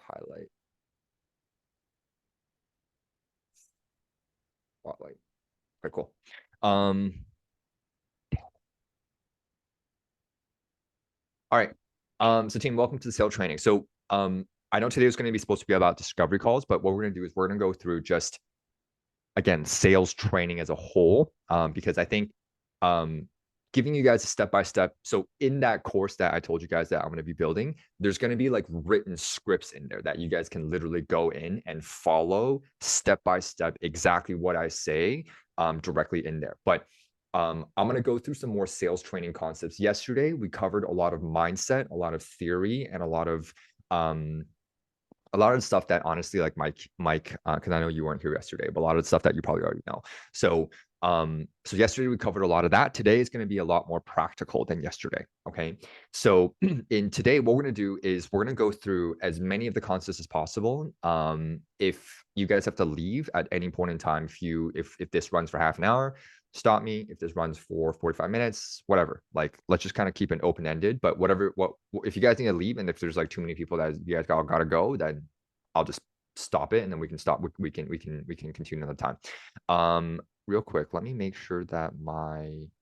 highlight. Spotlight. Okay, cool. All right. So team, welcome to the sales training. So I know today is going to be supposed to be about discovery calls, but what we're going to do is we're going to go through just, again, sales training as a whole, because I think giving you guys a step-by-step. So in that course that I told you guys that I'm going to be building, there's going to be like written scripts in there that you guys can literally go in and follow step-by-step exactly what I say directly in there. But I'm going to go through some more sales training concepts. Yesterday, we covered a lot of mindset, a lot of theory, and a lot of stuff that honestly, like Mike, because I know you weren't here yesterday, but a lot of stuff that you probably already know. So yesterday we covered a lot of that. Today is going to be a lot more practical than yesterday. Okay. So in today, what we're going to do is we're going to go through as many of the concepts as possible. If you guys have to leave at any point in time, if this runs for half an hour, stop me. If this runs for 45 minutes, whatever, like, let's just kind of keep it open-ended, but if you guys need to leave, and if there's like too many people that you guys gotta go, then I'll just stop it and then we can stop. We can continue another time. Real quick, let me make sure that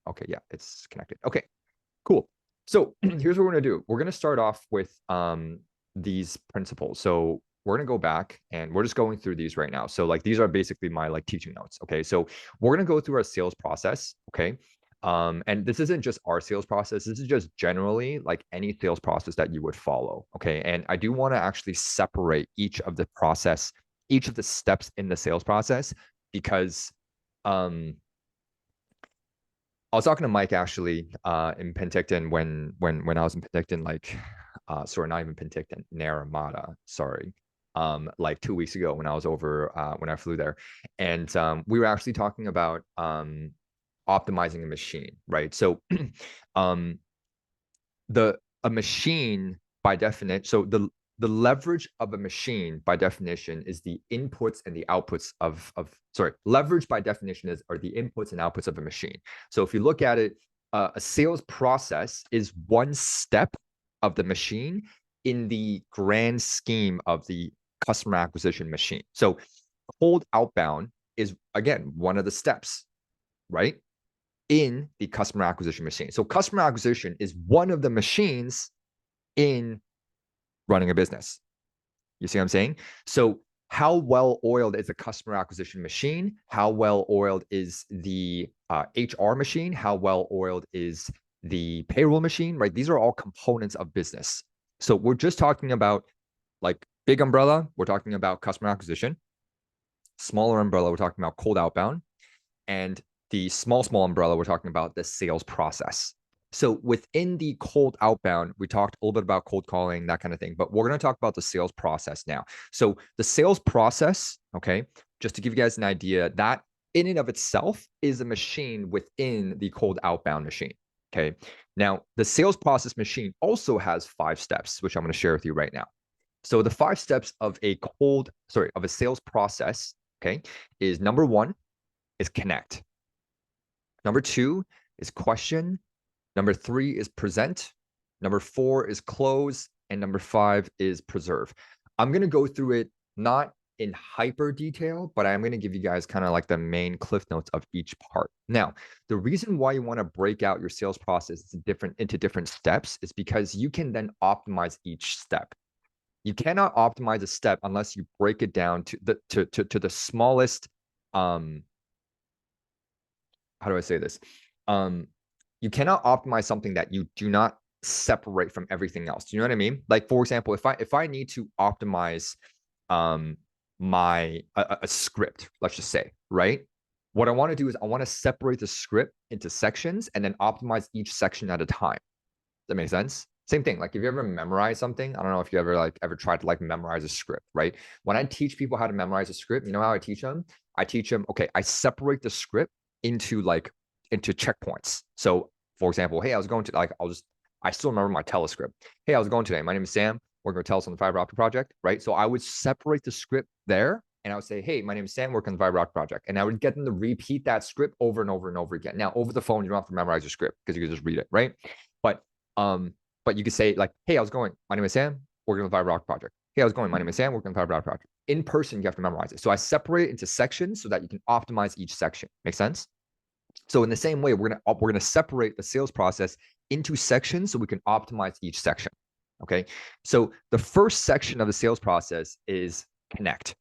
okay, yeah, it's connected. Okay, cool. So here's what we're gonna do. We're gonna start off with these principles. So we're gonna go back and we're just going through these right now. So like these are basically my like teaching notes. Okay, so we're gonna go through our sales process. Okay, and this isn't just our sales process. This is just generally like any sales process that you would follow. Okay, and I do want to actually separate each of the steps in the sales process, because I was talking to Mike actually in Penticton when I was in Penticton, like sorry, not even Penticton, Naramata, sorry. Like 2 weeks ago when I was over when I flew there, and we were actually talking about optimizing a machine, right? So a machine by definition, so the leverage of a machine by definition is the inputs and the outputs leverage by definition are the inputs and outputs of a machine. So if you look at it, a sales process is one step of the machine in the grand scheme of the customer acquisition machine. So cold outbound is, again, one of the steps, right, in the customer acquisition machine. So customer acquisition is one of the machines in running a business. You see what I'm saying? So how well oiled is the customer acquisition machine? How well oiled is the HR machine? How well oiled is the payroll machine, right? These are all components of business. So we're just talking about, like, big umbrella, we're talking about customer acquisition. Smaller umbrella, we're talking about cold outbound. And the small umbrella, we're talking about the sales process. So within the cold outbound, we talked a little bit about cold calling, that kind of thing, but we're going to talk about the sales process now. So the sales process, okay, just to give you guys an idea, that in and of itself is a machine within the cold outbound machine. Okay. Now the sales process machine also has 5 steps, which I'm going to share with you right now. So the 5 steps of a sales process, okay, is number 1 is connect. Number 2 is question. Number 3 is present. Number 4 is close. And number 5 is preserve. I'm going to go through it not in hyper detail, but I'm going to give you guys kind of like the main cliff notes of each part. Now, the reason why you want to break out your sales process into different steps is because you can then optimize each step. You cannot optimize a step unless you break it down to the smallest, how do I say this? You cannot optimize something that you do not separate from everything else. Do you know what I mean? Like, for example, if I need to optimize a script, let's just say, right? What I want to do is I want to separate the script into sections and then optimize each section at a time. That makes sense? Same thing. Like, if you ever memorize something, I don't know if you ever tried to like memorize a script, right? When I teach people how to memorize a script, you know how I teach them? I teach them, okay, I separate the script into checkpoints. So for example, hey, I was going to I still remember my telescript. Hey, I was going today. My name is Sam. We're going to tell us on the fiber optic project, right? So I would separate the script there and I would say, hey, my name is Sam, working on the fiber optic project. And I would get them to repeat that script over and over and over again. Now, over the phone, you don't have to memorize your script because you can just read it, right? But you could say, like, hey, I was going, my name is Sam, working on the fiber optic project. Hey, how's it going? My name is Sam, working on the project. In person, you have to memorize it. So I separate it into sections so that you can optimize each section. Make sense? So in the same way, we're gonna separate the sales process into sections so we can optimize each section. Okay. So the first section of the sales process is connect.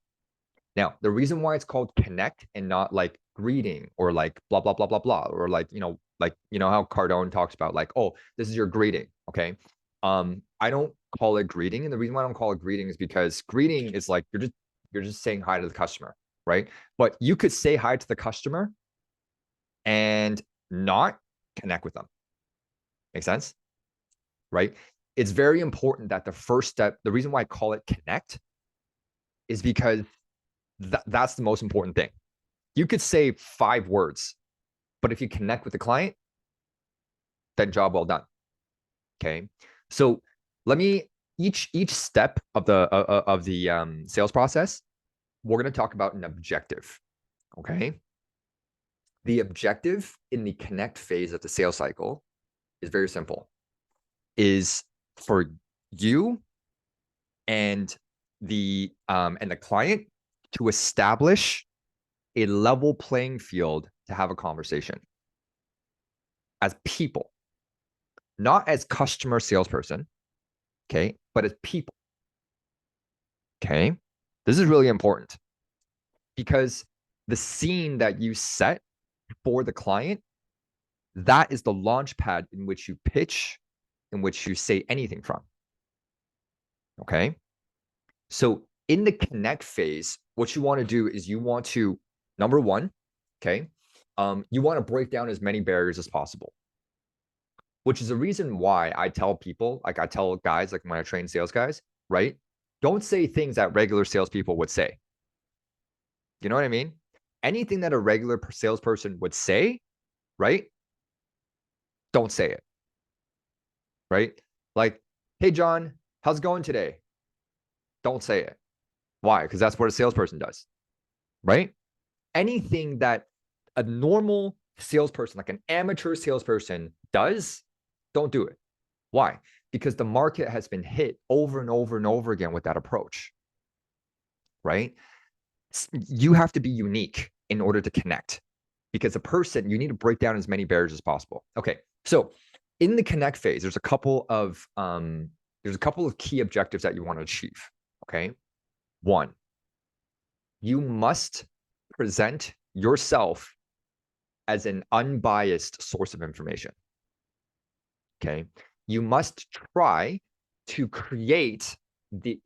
Now, the reason why it's called connect and not like greeting or like blah blah blah blah blah, or like how Cardone talks about like, oh, this is your greeting. Okay. I don't call it greeting, and the reason why I don't call it greeting is because greeting is like you're just saying hi to the customer, right? But you could say hi to the customer and not connect with them. Make sense? Right? It's very important that the first step, the reason why I call it connect is because that's the most important thing. You could say 5 words, but if you connect with the client, then job well done. Okay. So let me each step of the sales process, we're going to talk about an objective. Okay. The objective in the connect phase of the sales cycle is very simple. Is for you and the client to establish a level playing field to have a conversation as people, not as customer salesperson, okay, but as people. Okay. This is really important because the scene that you set for the client, that is the launch pad in which you pitch, in which you say anything from. Okay. So in the connect phase, what you want to do is you want to, number one, okay, you want to break down as many barriers as possible, which is the reason why I tell people, like I tell guys, like when I train sales guys, right? Don't say things that regular salespeople would say. You know what I mean? Anything that a regular salesperson would say, right? Don't say it, right? Like, hey, John, how's it going today? Don't say it. Why? Because that's what a salesperson does, right? Anything that a normal salesperson, like an amateur salesperson does, don't do it. Why? Because the market has been hit over and over and over again with that approach, right? You have to be unique in order to connect, because a person, you need to break down as many barriers as possible. Okay, so in the connect phase, there's a couple of key objectives that you want to achieve. Okay, 1, you must present yourself as an unbiased source of information. Okay, you must try to create the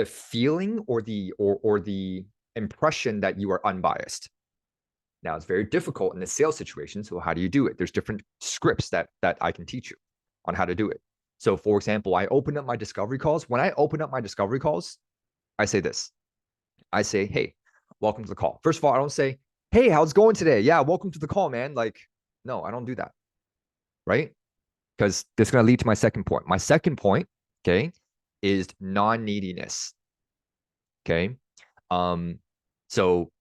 feeling or the impression that you are unbiased. Now, it's very difficult in the sales situation. So how do you do it? There's different scripts that I can teach you on how to do it. So for example, I open up my discovery calls. When I open up my discovery calls, I say this. I say, hey, welcome to the call. First of all, I don't say, hey, how's it going today? Yeah, welcome to the call, man. Like, no, I don't do that. Right? Because this is going to lead to my second point. My second point, okay, is non-neediness. Okay. So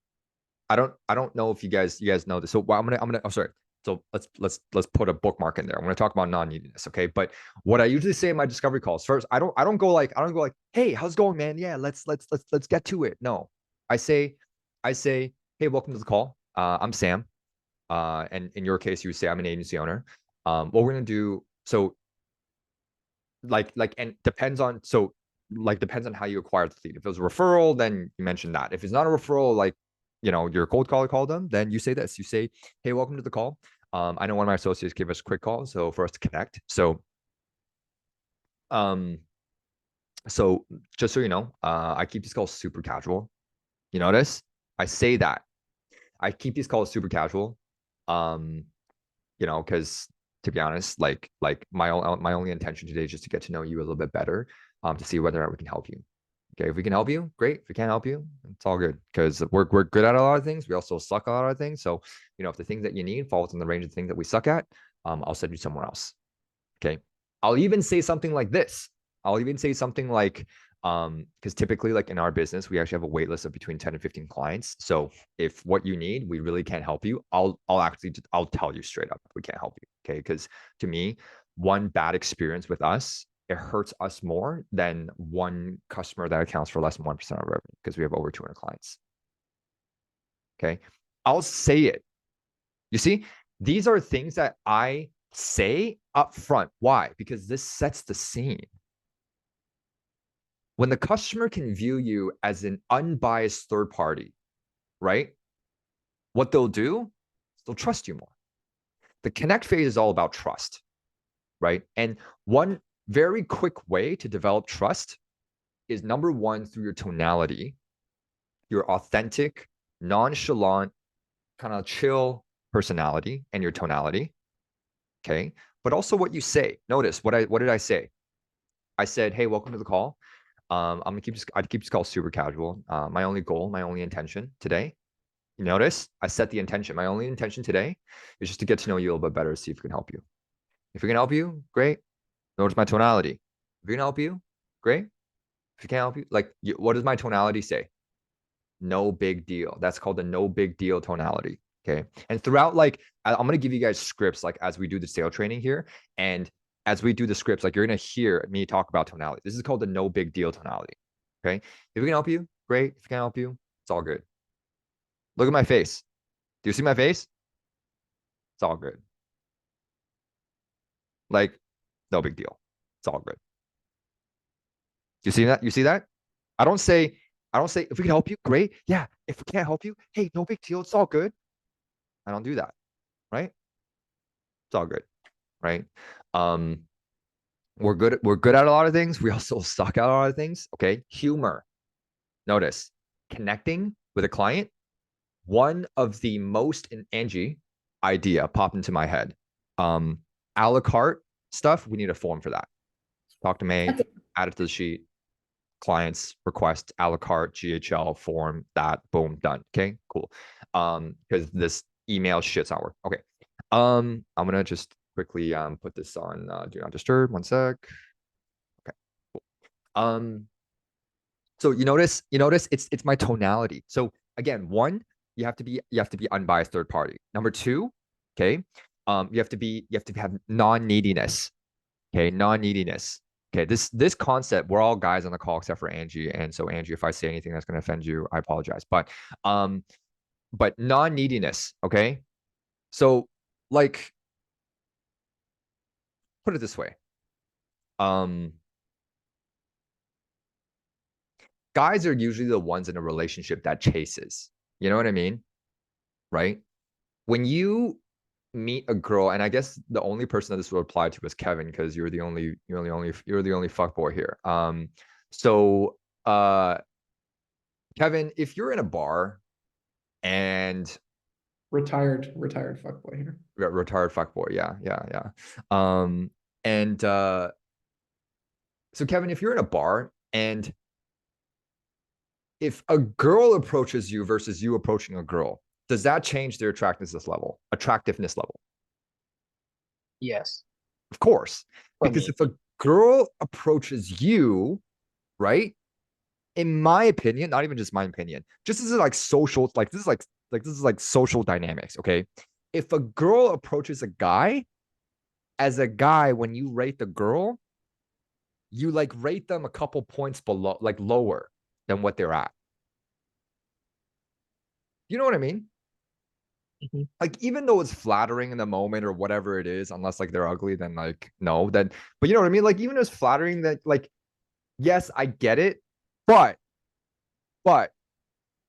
I don't know if you guys know this. So I'm sorry. So let's put a bookmark in there. I'm going to talk about non-neediness. Okay. But what I usually say in my discovery calls, first, I don't go like, hey, how's it going, man? Yeah, let's get to it. No, I say, hey, welcome to the call. I'm Sam. And in your case, you would say I'm an agency owner. What we're going to do. So and depends on how you acquire the lead. If it was a referral, then you mention that. If it's not a referral, like, you're a cold caller called them, then you say this. You say, hey, welcome to the call. I know one of my associates gave us a quick call, so for us to connect. So just so you know, I keep these calls super casual. You notice? I say that. I keep these calls super casual. Because to be honest, like my only intention today is just to get to know you a little bit better, to see whether or not we can help you. Okay, if we can help you, great. If we can't help you, it's all good, because we're good at a lot of things. We also suck at a lot of things. So, if the things that you need falls in the range of the things that we suck at, I'll send you somewhere else. Okay. I'll even say something like this. I'll even say something like, because typically, like in our business, we actually have a wait list of between 10 and 15 clients. So if what you need, we really can't help you, I'll tell you straight up, we can't help you. Okay. Because to me, one bad experience with us it hurts us more than one customer that accounts for less than 1% of revenue because we have over 200 clients. Okay. I'll say it. You see, these are things that I say up front. Why? Because this sets the scene. When the customer can view you as an unbiased third party, right? What they'll do is they'll trust you more. The connect phase is all about trust, right? And one very quick way to develop trust is number one, through your tonality, your authentic, nonchalant, kind of chill personality and your tonality. Okay. But also what you say. Notice what did I say? I said, hey, welcome to the call. I'd keep this call super casual. My only goal, my only intention today. You notice I set the intention. My only intention today is just to get to know you a little bit better, see if we can help you. If we can help you, great. Notice my tonality. If we can help you, great. If you can't help you, like, what does my tonality say? No big deal. That's called the no big deal tonality. Okay. And throughout, like, I'm going to give you guys scripts, like, as we do the sale training here. And as we do the scripts, like, you're going to hear me talk about tonality. This is called the no big deal tonality. Okay. If we can help you, great. If we can't help you, it's all good. Look at my face. Do you see my face? It's all good. Like, no big deal. It's all good. You see that? You see that? I don't say if we can help you, great. Yeah. If we can't help you, hey, no big deal. It's all good. I don't do that. Right? It's all good. Right? We're good at a lot of things. We also suck at a lot of things. Okay. Humor. Notice connecting with a client. One of the most, in Angie idea popped into my head. A la carte stuff. We need a form for that. Talk to me, add it to the sheet. Clients request a la carte GHL form, that, boom, done. Okay, cool. Because this email shit's not work. Okay. I'm gonna just quickly put this on do not disturb. 1 sec. Okay, cool. So you notice it's my tonality. So again, one, you have to be unbiased third party. Number two, okay, you have to have non-neediness. Okay, non-neediness. Okay, this concept, we're all guys on the call except for Angie. And so Angie, if I say anything that's gonna offend you, I apologize. But non-neediness, okay? So, like, put it this way. Guys are usually the ones in a relationship that chases. You know what I mean? Right? When you meet a girl, and I guess the only person that this will apply to is Kevin, because you're the only fuckboy here. So Kevin, if you're in a bar and retired fuckboy here. Retired fuckboy, yeah. And so Kevin, if you're in a bar and if a girl approaches you versus you approaching a girl, does that change their attractiveness level? Yes. Of course. Because if a girl approaches you, right? In my opinion, not even just my opinion, just as like social, like this is like social dynamics, okay? If a girl approaches a guy, as a guy, when you rate the girl, you like rate them a couple points below, like lower than what they're at. You know what I mean? Mm-hmm. Like, even though it's flattering in the moment or whatever it is, unless like they're ugly, then like no, then, but you know what I mean? Like, even though it's flattering, that like, yes, I get it, but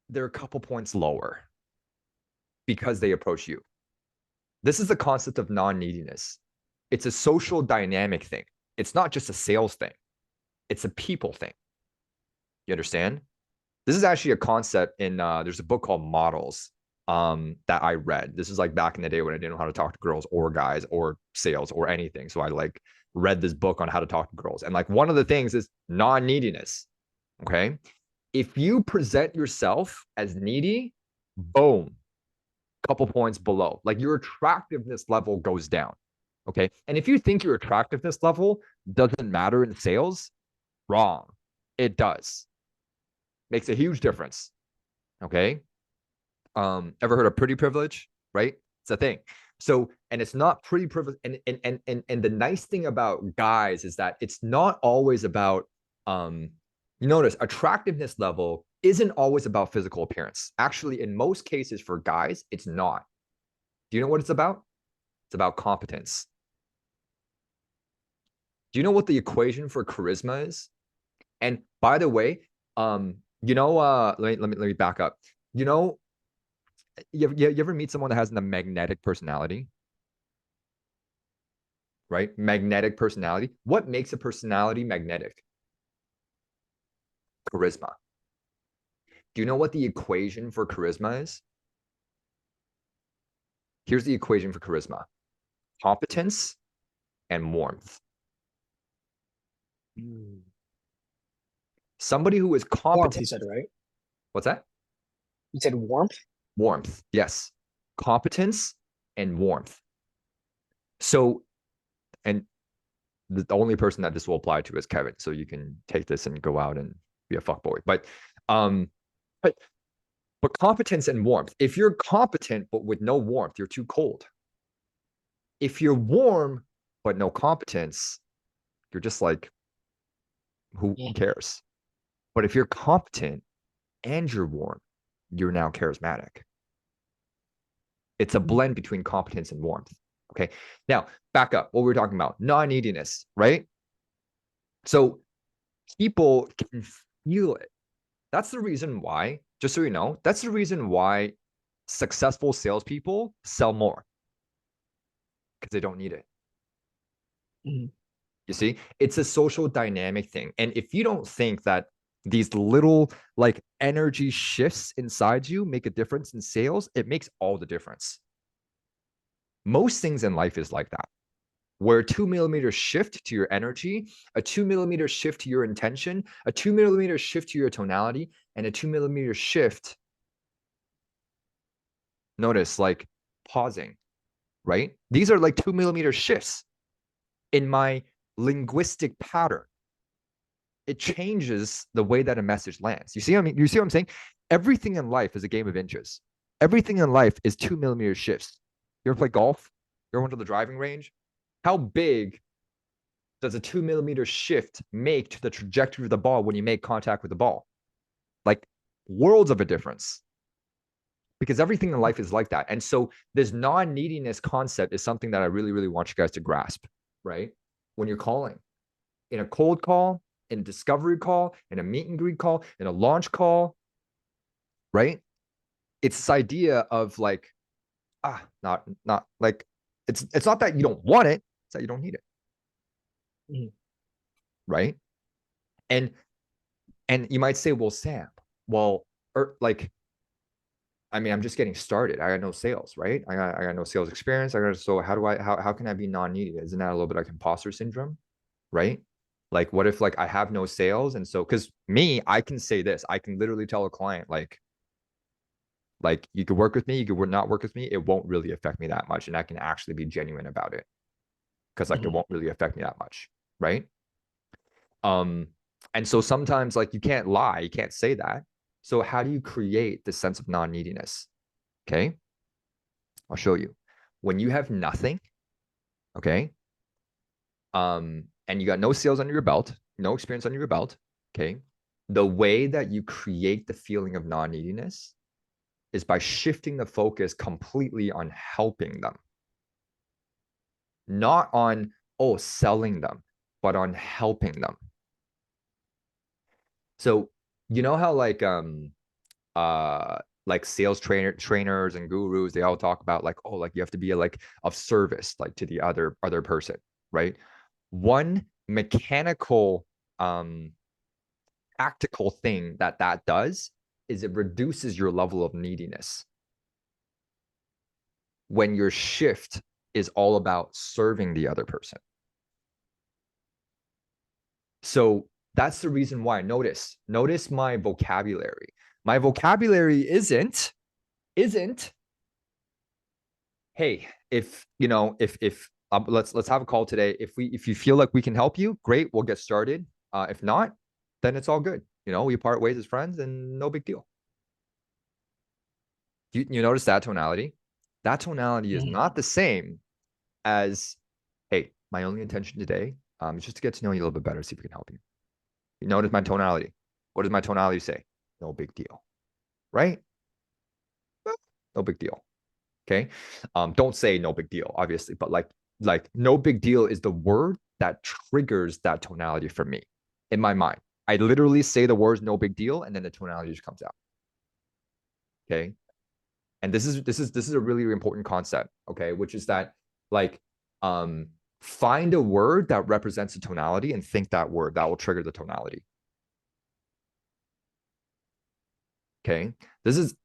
they're a couple points lower because they approach you. This is the concept of non-neediness. It's a social dynamic thing. It's not just a sales thing. It's a people thing. You understand? This is actually a concept in there's a book called Models that I read. This is like back in the day when I didn't know how to talk to girls or guys or sales or anything. So I like read this book on how to talk to girls. And like one of the things is non-neediness. Okay. If you present yourself as needy, boom, couple points below. Like your attractiveness level goes down. Okay. And if you think your attractiveness level doesn't matter in sales, wrong. It does. Makes a huge difference. Okay. Ever heard of pretty privilege? Right? It's a thing. So, and it's not pretty privileged. And the nice thing about guys is that it's not always about, you notice attractiveness level isn't always about physical appearance. Actually, in most cases for guys, it's not. Do you know what it's about? It's about competence. Do you know what the equation for charisma is? And by the way, let me back up. You know, you ever meet someone that has a magnetic personality? Right? Magnetic personality. What makes a personality magnetic? Charisma. Do you know what the equation for charisma is? Here's the equation for charisma: competence and warmth. Somebody who is competent. Warmth, you said, right? What's that? You said warmth? Warmth. Yes. Competence and warmth. So, and the only person that this will apply to is Kevin. So you can take this and go out and be a fuckboy. But competence and warmth. If you're competent but with no warmth, you're too cold. If you're warm but no competence, you're just like, who cares? But if you're competent and you're warm, you're now charismatic. It's a blend between competence and warmth. Okay. Now, back up what we were talking about, non-neediness, right? So people can feel it. That's the reason why, just so you know, that's the reason why successful salespeople sell more, because they don't need it. You see, it's a social dynamic thing. And if you don't think that these little like energy shifts inside you make a difference in sales, it makes all the difference. Most things in life is like that, where a 2 mm shift to your energy, a 2 mm shift to your intention, a 2 mm shift to your tonality, and a 2 mm shift. Notice like pausing, right? These are like 2 mm shifts in my linguistic pattern. It changes the way that a message lands. You see what I mean? You see what I'm saying? Everything in life is a game of inches. Everything in life is 2 mm shifts. You ever play golf? You ever went to the driving range? How big does a 2 mm shift make to the trajectory of the ball when you make contact with the ball? Like worlds of a difference. Because everything in life is like that. And so this non-neediness concept is something that I really, really want you guys to grasp, right? When you're calling, in a cold call, in a discovery call, in a meet and greet call, in a launch call, right? It's this idea of like, not like, it's not that you don't want it, it's that you don't need it. Right? And you might say, well, Sam, like, I mean, I'm just getting started. I got no sales, right? I got no sales experience. So how can I be non-needy? Isn't that a little bit like imposter syndrome? Right? Like, what if like I have no sales? And so, because me, I can say this, I can literally tell a client, like you could work with me, you could not work with me. It won't really affect me that much. And I can actually be genuine about it, because like it won't really affect me that much. Right. And so sometimes like you can't lie, you can't say that. So how do you create this sense of non-neediness? Okay. I'll show you. When you have nothing, okay, and you got no sales under your belt, no experience under your belt, okay, the way that you create the feeling of non-neediness is by shifting the focus completely on helping them. Not on, selling them, but on helping them. So you know how like sales trainers and gurus, they all talk about like, like you have to be like of service, like to the other person, right? One mechanical tactical thing that does is it reduces your level of neediness when your shift is all about serving the other person. So that's the reason why. Notice my vocabulary. My vocabulary isn't, hey, if let's have a call today. If you feel like we can help you, great, we'll get started. If not, then it's all good. We part ways as friends and no big deal. You notice that tonality? that tonality is not the same as, hey, my only intention today is just to get to know you a little bit better, see if we can help you. You notice my tonality. What does my tonality say? No big deal, right? No big deal. Okay. Don't say no big deal, obviously, but like no big deal is the word that triggers that tonality for me in my mind. I literally say the words no big deal, and then the tonality just comes out. Okay. And this is a really important concept, okay, which is that like find a word that represents a tonality and think that word that will trigger the tonality. Okay. This is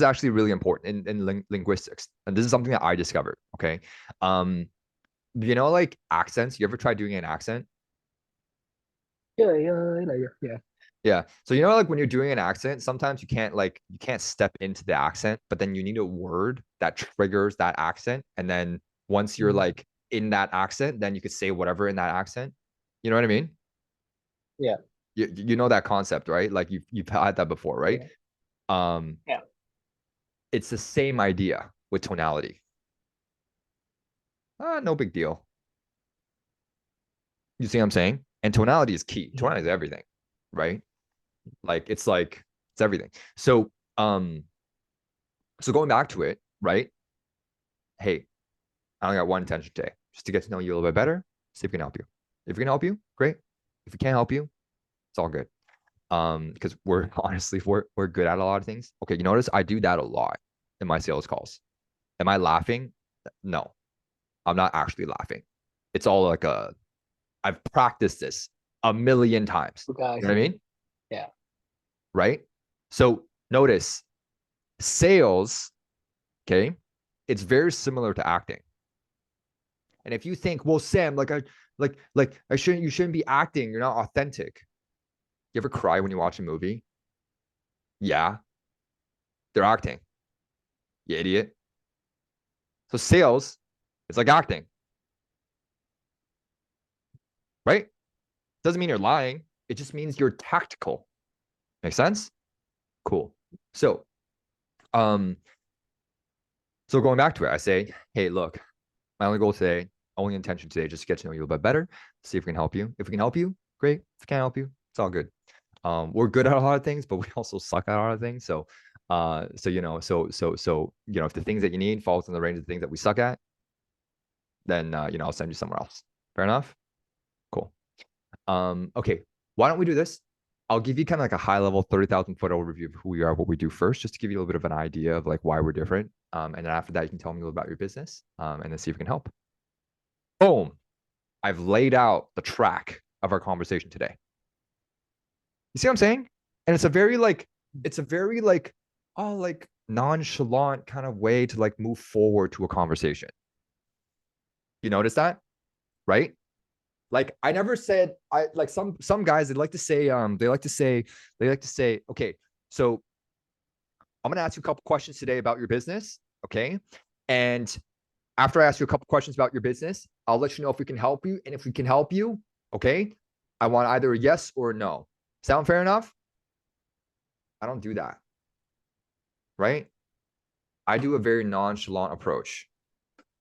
actually really important in linguistics, and this is something that I discovered. Okay. You know, like accents. You ever try doing an accent? Yeah. So you know, like when you're doing an accent, sometimes you can't step into the accent, but then you need a word that triggers that accent. And then once you're like in that accent, then you could say whatever in that accent. You know what I mean? Yeah. You know that concept, right? Like you've had that before, right? Yeah. It's the same idea with tonality. No big deal. You see what I'm saying? And tonality is key. Tonality is everything, right? It's everything. So going back to it, right? Hey, I only got one intention today, just to get to know you a little bit better, see if we can help you. If we can help you, great. If we can't help you, it's all good. Because we're honestly we're good at a lot of things. Okay, you notice I do that a lot in my sales calls. Am I laughing? No, I'm not actually laughing. It's all like I've practiced this a million times. You know what I mean? Yeah. Right? So notice sales, okay, it's very similar to acting. And if you think, well, Sam, you shouldn't be acting. You're not authentic. You ever cry when you watch a movie? Yeah, they're acting. You idiot. So sales, it's like acting, right? Doesn't mean you're lying. It just means you're tactical. Make sense? Cool. So, going back to it, I say, hey, look, my only goal today, only intention today, just to get to know you a little bit better, see if we can help you. If we can help you, great. If we can't help you, it's all good. We're good at a lot of things, but we also suck at a lot of things. So if the things that you need falls in the range of the things that we suck at, then I'll send you somewhere else. Fair enough? Cool. Okay, why don't we do this? I'll give you kind of like a high level 30,000-foot overview of who we are, what we do first, just to give you a little bit of an idea of like why we're different. And then after that, you can tell me a little about your business, and then see if we can help. Boom. I've laid out the track of our conversation today. You see what I'm saying? And it's a very nonchalant kind of way to like move forward to a conversation. You notice that? Right? Like I never said some guys they like to say, okay, so I'm gonna ask you a couple questions today about your business. Okay. And after I ask you a couple questions about your business, I'll let you know if we can help you. And if we can help you, okay, I want either a yes or a no. Sound fair enough? I don't do that. Right? I do a very nonchalant approach.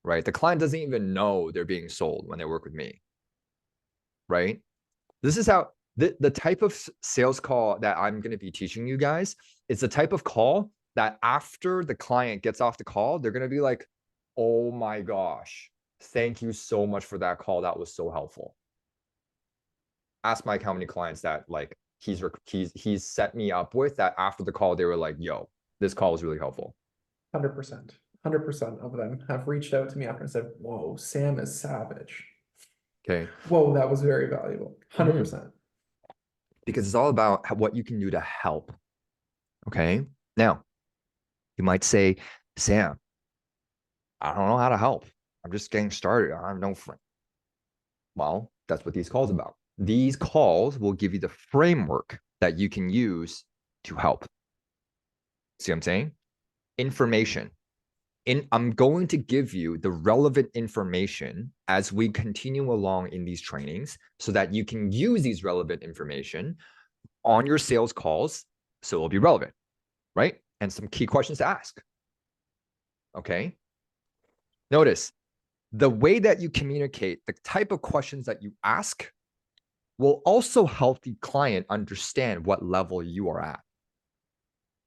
Right? The client doesn't even know they're being sold when they work with me. Right? This is how the type of sales call that I'm going to be teaching you guys is the type of call that after the client gets off the call, they're going to be like, oh my gosh, thank you so much for that call. That was so helpful. Ask Mike how many clients that like he's set me up with that after the call, they were like, yo, this call was really helpful. 100%. 100% of them have reached out to me after and said, whoa, Sam is savage. Okay. Whoa, that was very valuable. 100%. Because it's all about what you can do to help. Okay. Now, you might say, Sam, I don't know how to help. I'm just getting started. I have no friend. Well, that's what these calls are about. These calls will give you the framework that you can use to help. See what I'm saying? Information. I'm going to give you the relevant information as we continue along in these trainings so that you can use these relevant information on your sales calls so it'll be relevant, right? And some key questions to ask. Okay. Notice the way that you communicate, the type of questions that you ask will also help the client understand what level you are at.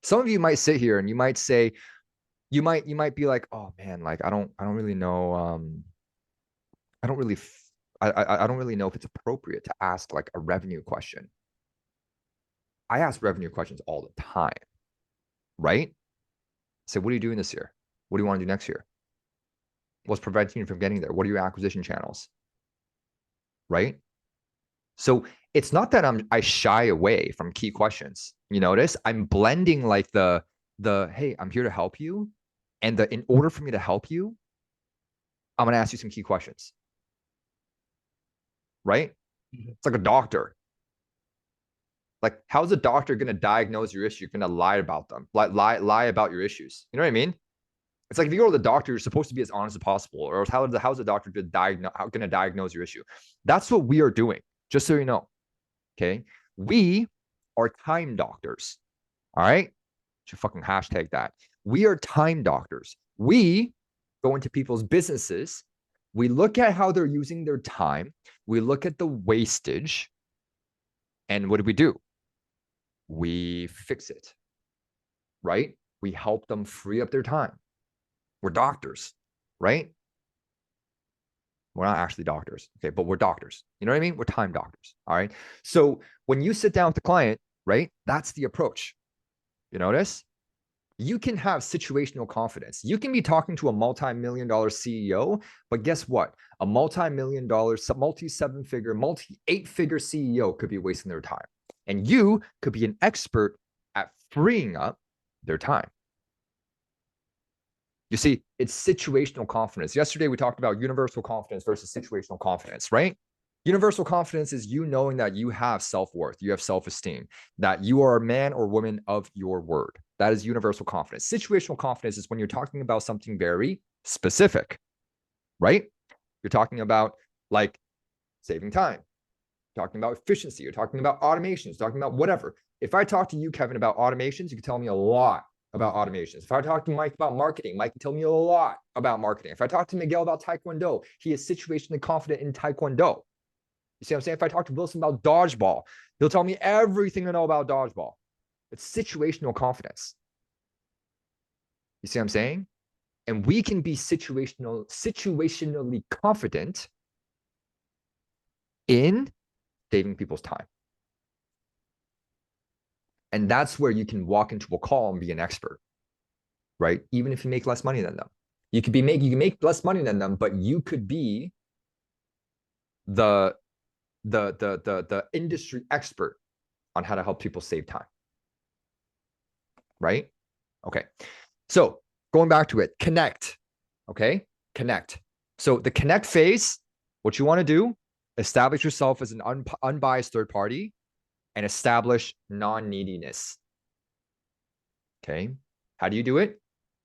Some of you might sit here and you might say, you might be like, oh man, like I don't really know. I don't really know if it's appropriate to ask like a revenue question. I ask revenue questions all the time, right? Say, what are you doing this year? What do you want to do next year? What's preventing you from getting there? What are your acquisition channels? Right? So it's not that I shy away from key questions. You notice I'm blending like the hey, I'm here to help you. And in order for me to help you, I'm gonna ask you some key questions. Right? It's like a doctor. Like, how's a doctor gonna diagnose your issue? You're gonna lie about them, lie about your issues. You know what I mean? It's like if you go to the doctor, you're supposed to be as honest as possible, or else how's a doctor gonna diagnose your issue? That's what we are doing, just so you know. Okay, we are time doctors. All right, should fucking hashtag that. We are time doctors. We go into people's businesses. We look at how they're using their time. We look at the wastage, and what do? We fix it. Right? We help them free up their time. We're doctors, right? We're not actually doctors, okay, but we're doctors. You know what I mean? We're time doctors, all right? So when you sit down with the client, right, that's the approach. You notice? You can have situational confidence. You can be talking to a multi-million-dollar CEO, but guess what? A multi-million-dollar, multi-seven-figure, multi-eight-figure CEO could be wasting their time. And you could be an expert at freeing up their time. You see, it's situational confidence. Yesterday, we talked about universal confidence versus situational confidence, right? Universal confidence is you knowing that you have self-worth, you have self-esteem, that you are a man or woman of your word. That is universal confidence. Situational confidence is when you're talking about something very specific, right? You're talking about like saving time, talking about efficiency, you're talking about automations, talking about whatever. If I talk to you, Kevin, about automations, you can tell me a lot about automations. If I talk to Mike about marketing, Mike can tell me a lot about marketing. If I talk to Miguel about Taekwondo, he is situationally confident in Taekwondo. You see what I'm saying? If I talk to Wilson about dodgeball, he'll tell me everything I know about dodgeball. It's situational confidence. You see what I'm saying? And we can be situationally confident in saving people's time. And that's where you can walk into a call and be an expert, right? Even if you make less money than them. You can make less money than them, but you could be the industry expert on how to help people save time. Right? Okay. So going back to it, connect. Okay. Connect. So the connect phase, what you want to do, establish yourself as an unbiased third party and establish non-neediness. Okay. How do you do it?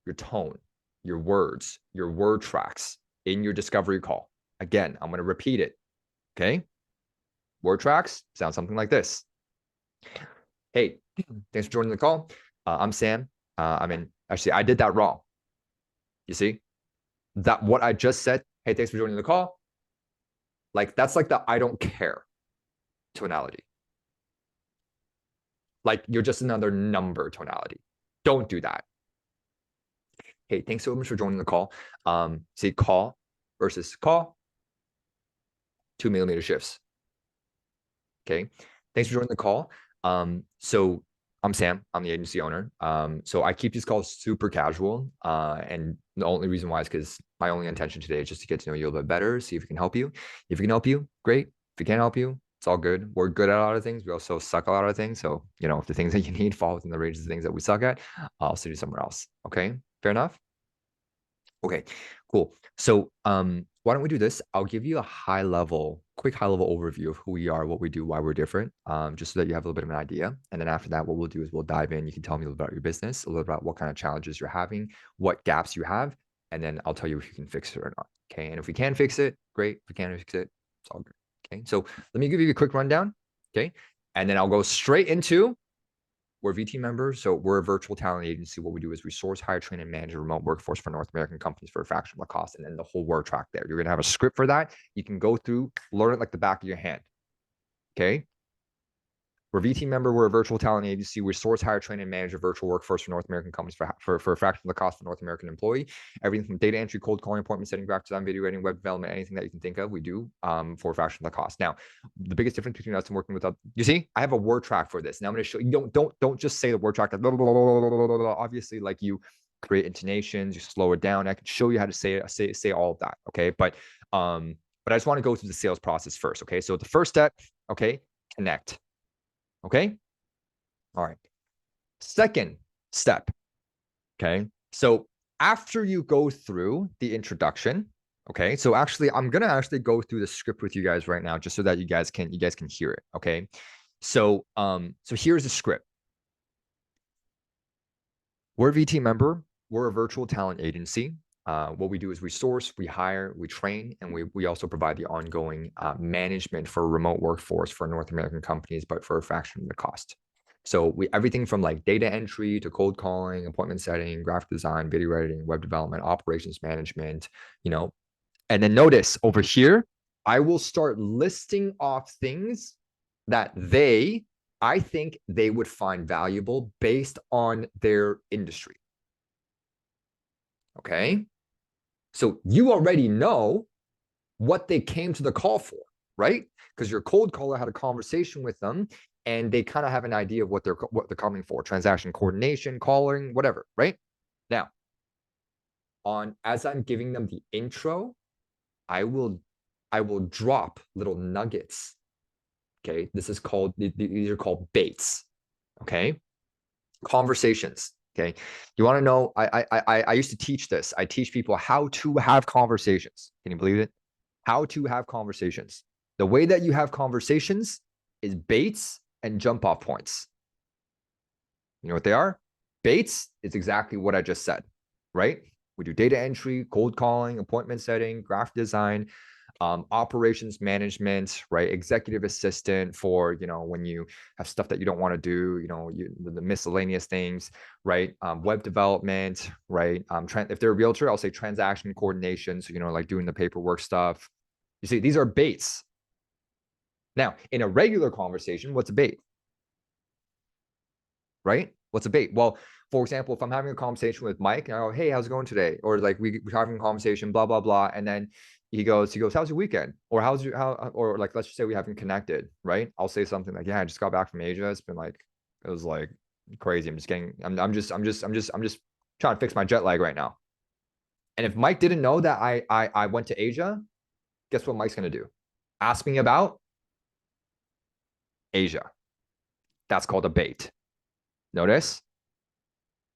Your tone, your words, your word tracks in your discovery call. Again, I'm going to repeat it. Okay. Word tracks sound something like this. Hey, thanks for joining the call. I'm Sam. Actually, I did that wrong. You see that what I just said? Hey, thanks for joining the call. Like that's like the I don't care tonality. Like you're just another number tonality. Don't do that. Hey, thanks so much for joining the call. See call versus call, 2 millimeter shifts. Okay. Thanks for joining the call. So I'm Sam, I'm the agency owner. So I keep these calls super casual. And the only reason why is because my only intention today is just to get to know you a little bit better, see if we can help you. If we can help you, great. If we can't help you, it's all good. We're good at a lot of things. We also suck at a lot of things. So, you know, if the things that you need fall within the range of the things that we suck at, I'll send you somewhere else. Okay. Fair enough. Okay, cool. So, why don't we do this? I'll give you a quick high level overview of who we are, what we do, why we're different, just so that you have a little bit of an idea. And then after that, what we'll do is we'll dive in. You can tell me a little about your business, a little about what kind of challenges you're having, what gaps you have, and then I'll tell you if you can fix it or not. Okay, and if we can fix it, great. If we can't fix it, it's all good. Okay, so let me give you a quick rundown. Okay, and then I'll go straight into we're VT members. So we're a virtual talent agency. What we do is we source, hire, train, and manage a remote workforce for North American companies for a fraction of the cost. And then the whole word track there. You're going to have a script for that. You can go through, learn it like the back of your hand. Okay. We're VTMEMBER. We're a virtual talent agency. We source, hire, train, and manage a virtual workforce for North American companies for a fraction of the cost of a North American employee. Everything from data entry, cold calling, appointment setting, graphic design, video editing, web development, anything that you can think of, we do for a fraction of the cost. Now, the biggest difference between us and working with, you see, I have a word track for this. Now I'm going to show you. Don't just say the word track. Obviously, like you create intonations, you slow it down. I can show you how to say all of that. Okay, but I just want to go through the sales process first. Okay, so the first step, okay, connect. Okay. All right. Second step. Okay. So after you go through the introduction, okay. So actually, I'm going to go through the script with you guys right now, just so that you guys can hear it. Okay. So, so here's the script. We're a VTMEMBER. We're a virtual talent agency. What we do is we source, we hire, we train, and we also provide the ongoing management for a remote workforce for North American companies, but for a fraction of the cost. So everything from like data entry to cold calling, appointment setting, graphic design, video editing, web development, operations management, and then notice over here, I will start listing off things that I think they would find valuable based on their industry. Okay. So you already know what they came to the call for, right? Because your cold caller had a conversation with them and they kind of have an idea of what they're coming for. Transaction coordination, calling, whatever, right? Now, as I'm giving them the intro, I will drop little nuggets. Okay. These are called baits. Okay. Conversations. Okay. You want to know, I used to teach this. I teach people how to have conversations. Can you believe it? How to have conversations. The way that you have conversations is baits and jump off points. You know what they are? Baits is exactly what I just said, right? We do data entry, cold calling, appointment setting, graphic design, operations management, right? Executive assistant for, when you have stuff that you don't want to do, the miscellaneous things, right? Web development, right? If they're a realtor, I'll say transaction coordination. So, like doing the paperwork stuff. You see, these are baits. Now, in a regular conversation, what's a bait? Right? What's a bait? Well, for example, if I'm having a conversation with Mike and I go, hey, how's it going today? Or like we're having a conversation, blah, blah, blah. And then he goes, how's your weekend? Or or like, let's just say we haven't connected, right? I'll say something like, yeah, I just got back from Asia. It was like crazy. I'm just trying to fix my jet lag right now. And if Mike didn't know that I went to Asia, guess what Mike's going to do? Ask me about Asia. That's called a bait. Notice?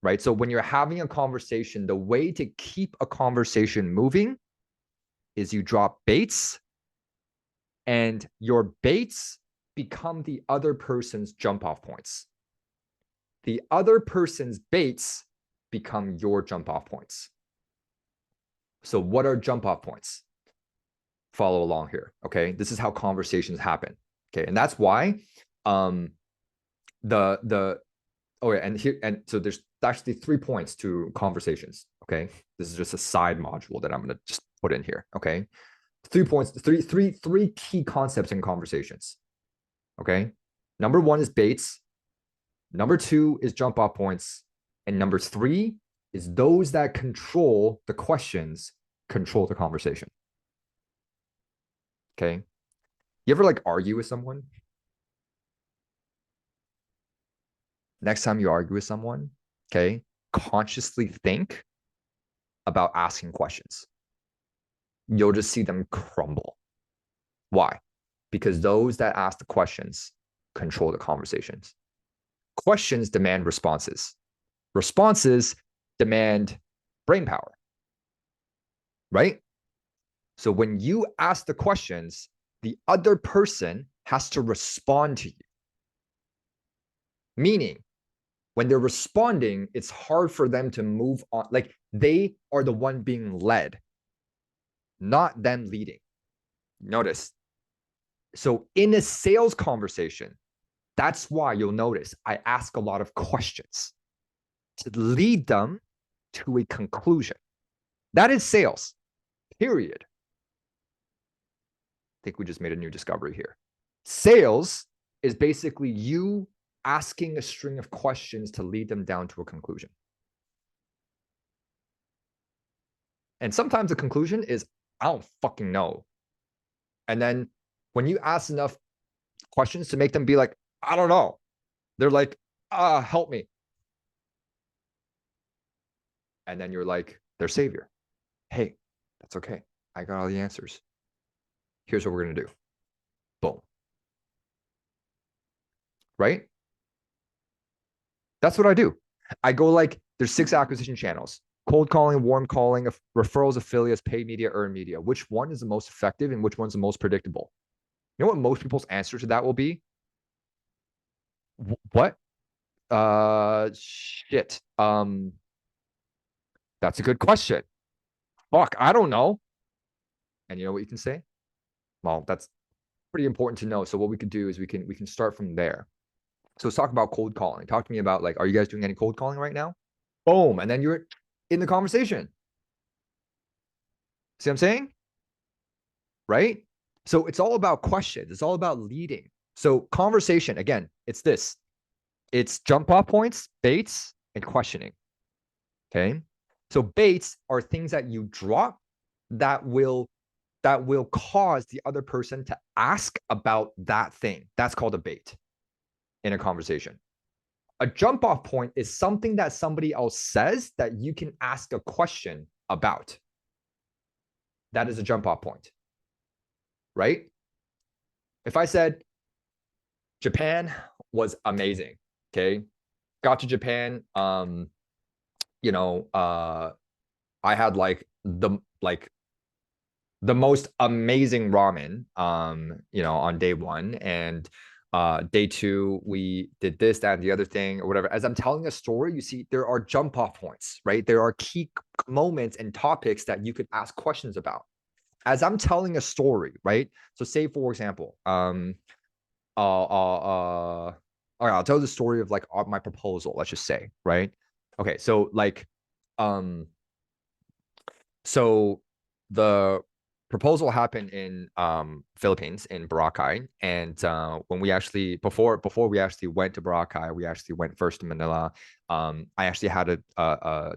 Right? So when you're having a conversation, the way to keep a conversation moving is you drop baits, and your baits become the other person's jump off points. The other person's baits become your jump off points. So what are jump off points? Follow along here. Okay. This is how conversations happen. Okay. And that's why so there's actually 3 points to conversations. Okay. This is just a side module that I'm going to just put in here. Okay. 3 points, three key concepts in conversations. Okay. Number 1 is baits. Number 2 is jump off points. And number 3 is those that control the questions, control the conversation. Okay. You ever like argue with someone? Next time you argue with someone, okay, consciously think about asking questions. You'll just see them crumble. Why? Because those that ask the questions control the conversations. Questions demand responses. Responses demand brain power, right? So when you ask the questions, the other person has to respond to you. Meaning, when they're responding, it's hard for them to move on. Like they are the one being led, not them leading. Notice. So in a sales conversation, That's why you'll notice I ask a lot of questions to lead them to a conclusion. That is sales, period. I think we just made a new discovery here. Sales is basically you asking a string of questions to lead them down to a conclusion. And sometimes the conclusion is, I don't fucking know. And then when you ask enough questions to make them be like, I don't know, they're like, help me. And then you're like their savior. Hey, that's okay. I got all the answers. Here's what we're going to do. Boom. Right? That's what I do. I go like, there's 6 acquisition channels: cold calling, warm calling, referrals, affiliates, paid media, earned media. Which one is the most effective and which one's the most predictable? You know what most people's answer to that will be? What? Shit. That's a good question. Fuck, I don't know. And you know what you can say? Well, that's pretty important to know. So what we could do is we can start from there. So let's talk about cold calling. Talk to me about, like, are you guys doing any cold calling right now? Boom. And then you're in the conversation. See what I'm saying? Right? So it's all about questions. It's all about leading. So conversation, again, it's this. It's jump off points, baits, and questioning. Okay. So baits are things that you drop that will cause the other person to ask about that thing. That's called a bait in a conversation. A jump off point is something that somebody else says that you can ask a question about. That is a jump off point, right? If I said Japan was amazing, okay, got to Japan, you know, I had like the most amazing ramen, you know, on day 1, and day 2 we did this, that, and the other thing, or whatever. As I'm telling a story, you see there are jump off points, right? There are key moments and topics that you could ask questions about as I'm telling a story, right? So say, for example, all right, I'll tell the story of like my proposal, let's just say, right? Okay, so like, so the proposal happened in Philippines, in Boracay, and when we actually before we actually went to Boracay, we actually went first to Manila. I actually had a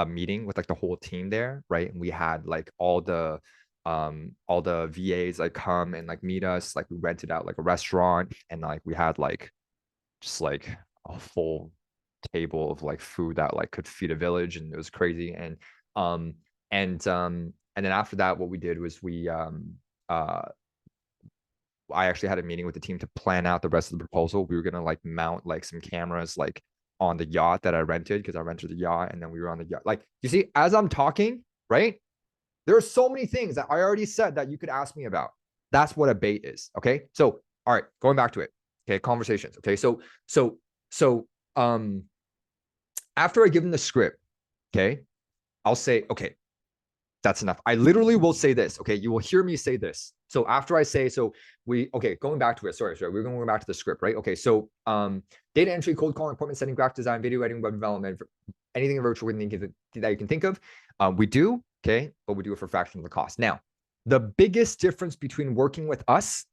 meeting with like the whole team there, right? And we had like all the VAs like come and like meet us. Like we rented out like a restaurant, and like we had like just like a full table of like food that like could feed a village, and it was crazy. And then after that, what we did was I actually had a meeting with the team to plan out the rest of the proposal. We were gonna like mount like some cameras like on the yacht that I rented, because I rented the yacht, and then we were on the yacht. Like, you see, as I'm talking, right? There are so many things that I already said that you could ask me about. That's what a bait is. Okay. So, all right, going back to it. Okay, conversations. Okay, so after I give them the script, okay, I'll say, okay, that's enough. I literally will say this. Okay, you will hear me say this. So after I say, okay, going back to it. Sorry, we're going back to the script, right? Okay, so data entry, cold calling, appointment setting, graphic design, video editing, web development, anything in virtual that you can think of, we do. Okay, but we do it for a fraction of the cost. Now, the biggest difference between working with us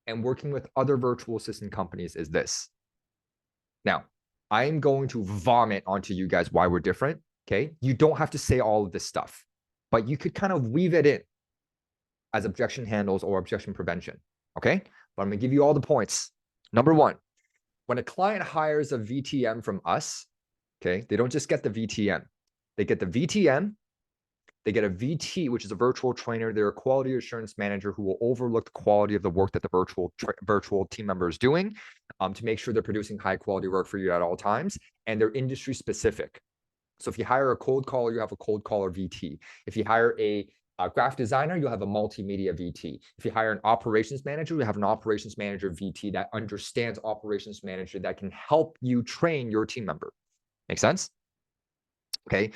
and working with other virtual assistant companies is this. Now, I'm going to vomit onto you guys why we're different. Okay, you don't have to say all of this stuff, but you could kind of weave it in as objection handles or objection prevention. Okay, but I'm gonna give you all the points. Number 1, when a client hires a VTM from us, okay, they don't just get the VTM. They get the VTM, they get a VT, which is a virtual trainer. They're a quality assurance manager who will overlook the quality of the work that the virtual team member is doing, to make sure they're producing high quality work for you at all times. And they're industry specific. So if you hire a cold caller, you have a cold caller VT. If you hire a graphic designer, you'll have a multimedia VT. If you hire an operations manager, you have an operations manager VT that understands operations manager that can help you train your team member. Make sense? Okay.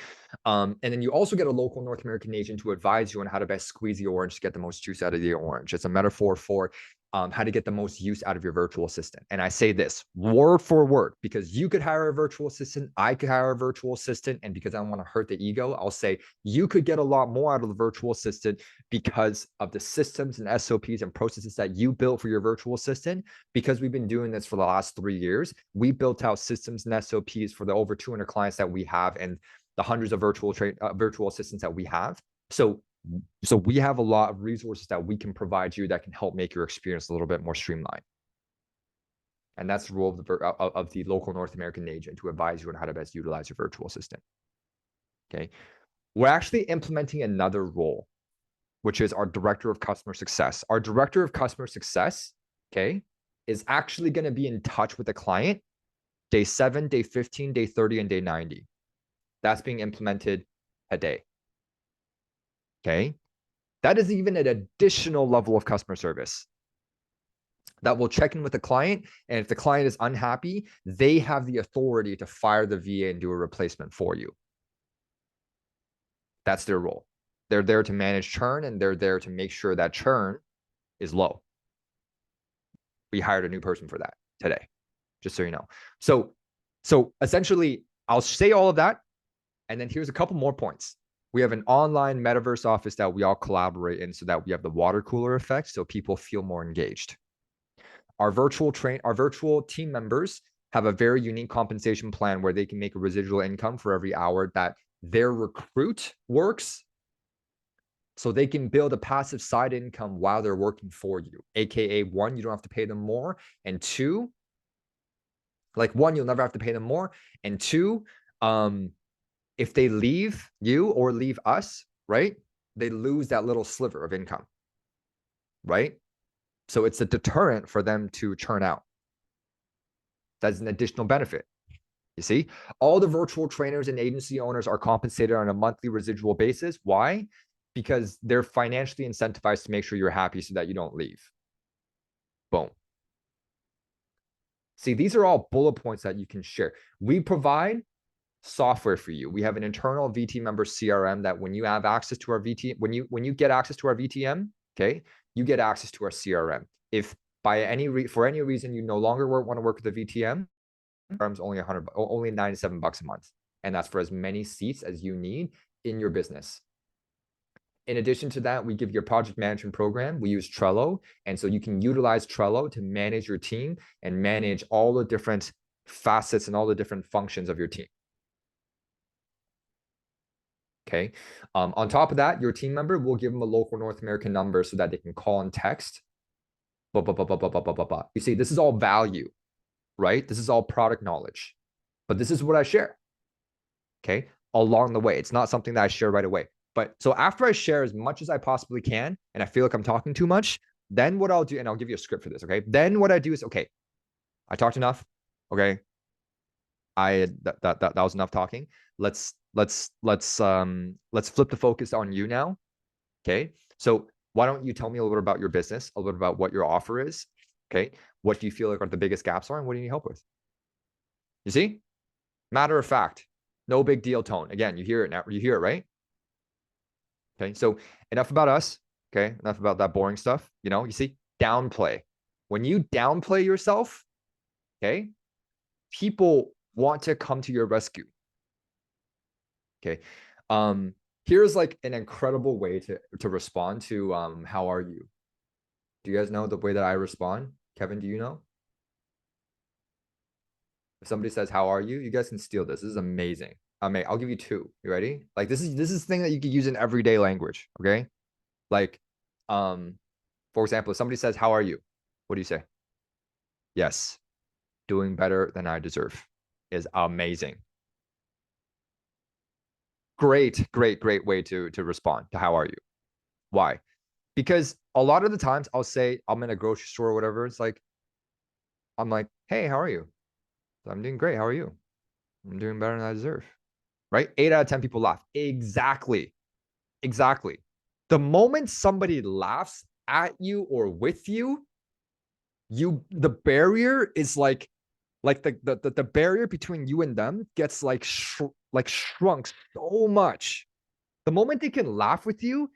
And then you also get a local North American agent to advise you on how to best squeeze the orange to get the most juice out of the orange. It's a metaphor for how to get the most use out of your virtual assistant. And I say this word for word, because you could hire a virtual assistant, I could hire a virtual assistant, and because I don't want to hurt the ego, I'll say you could get a lot more out of the virtual assistant because of the systems and SOPs and processes that you built for your virtual assistant. Because we've been doing this for the last 3 years, we built out systems and SOPs for the over 200 clients that we have and the hundreds of virtual assistants that we have. So we have a lot of resources that we can provide you that can help make your experience a little bit more streamlined. And that's the role of the local North American agent, to advise you on how to best utilize your virtual assistant. Okay. We're actually implementing another role, which is our director of customer success. Our director of customer success, okay, is actually going to be in touch with the client day 7, day 15, day 30, and day 90. That's being implemented today. Okay. That is even an additional level of customer service that will check in with the client. And if the client is unhappy, they have the authority to fire the VA and do a replacement for you. That's their role. They're there to manage churn, and they're there to make sure that churn is low. We hired a new person for that today, just so you know. So essentially, I'll say all of that. And then here's a couple more points. We have an online metaverse office that we all collaborate in so that we have the water cooler effect, so people feel more engaged. Our virtual team members have a very unique compensation plan where they can make a residual income for every hour that their recruit works, so they can build a passive side income while they're working for you. AKA, 1, you don't have to pay them more, and 2, like 1, you'll never have to pay them more, and 2, if they leave you or leave us, right, they lose that little sliver of income, right? So it's a deterrent for them to churn out. That's an additional benefit. You see, all the virtual trainers and agency owners are compensated on a monthly residual basis. Why? Because they're financially incentivized to make sure you're happy so that you don't leave. Boom. See, these are all bullet points that you can share. We provide software for you. We have an internal VTMEMBER CRM that when you have access to our when you get access to our VTM, okay, you get access to our CRM. If for any reason you no longer want to work with the VTM, it's only $97 a month, and that's for as many seats as you need in your business. In addition to that, we give you a project management program. We use Trello, and so you can utilize Trello to manage your team and manage all the different facets and all the different functions of your team. Okay. On top of that, your team member will give them a local North American number so that they can call and text. You see, this is all value, right? This is all product knowledge, but this is what I share. Okay. Along the way, it's not something that I share right away. But so after I share as much as I possibly can, and I feel like I'm talking too much, then what I'll do, and I'll give you a script for this. Okay. Then what I do is, okay, I talked enough. Okay. That was enough talking. Let's flip the focus on you now. Okay. So why don't you tell me a little bit about your business, a little bit about what your offer is? Okay. What do you feel like are the biggest gaps are, and what do you need help with? You see? Matter of fact, no big deal tone. Again, you hear it now. You hear it, right? Okay. So enough about us. Okay. Enough about that boring stuff. You see, downplay. When you downplay yourself, okay, people want to come to your rescue. Okay. Here's like an incredible way to respond to how are you? Do you guys know the way that I respond? Kevin, do you know? If somebody says, how are you? You guys can steal this. This is amazing. I'll give you 2. You ready? Like this is the thing that you could use in everyday language. Okay. Like, for example, if somebody says, how are you? What do you say? Yes. Doing better than I deserve is amazing. Great way to respond to how are you. Why? Because a lot of the times I'll say I'm in a grocery store or whatever. It's like, I'm like, hey, how are you? I'm doing great. How are you? I'm doing better than I deserve. Right? 8 out of 10 people laugh. Exactly. The moment somebody laughs at you or with you, the barrier is like the barrier between you and them gets shrunk so much. The moment they can laugh with you,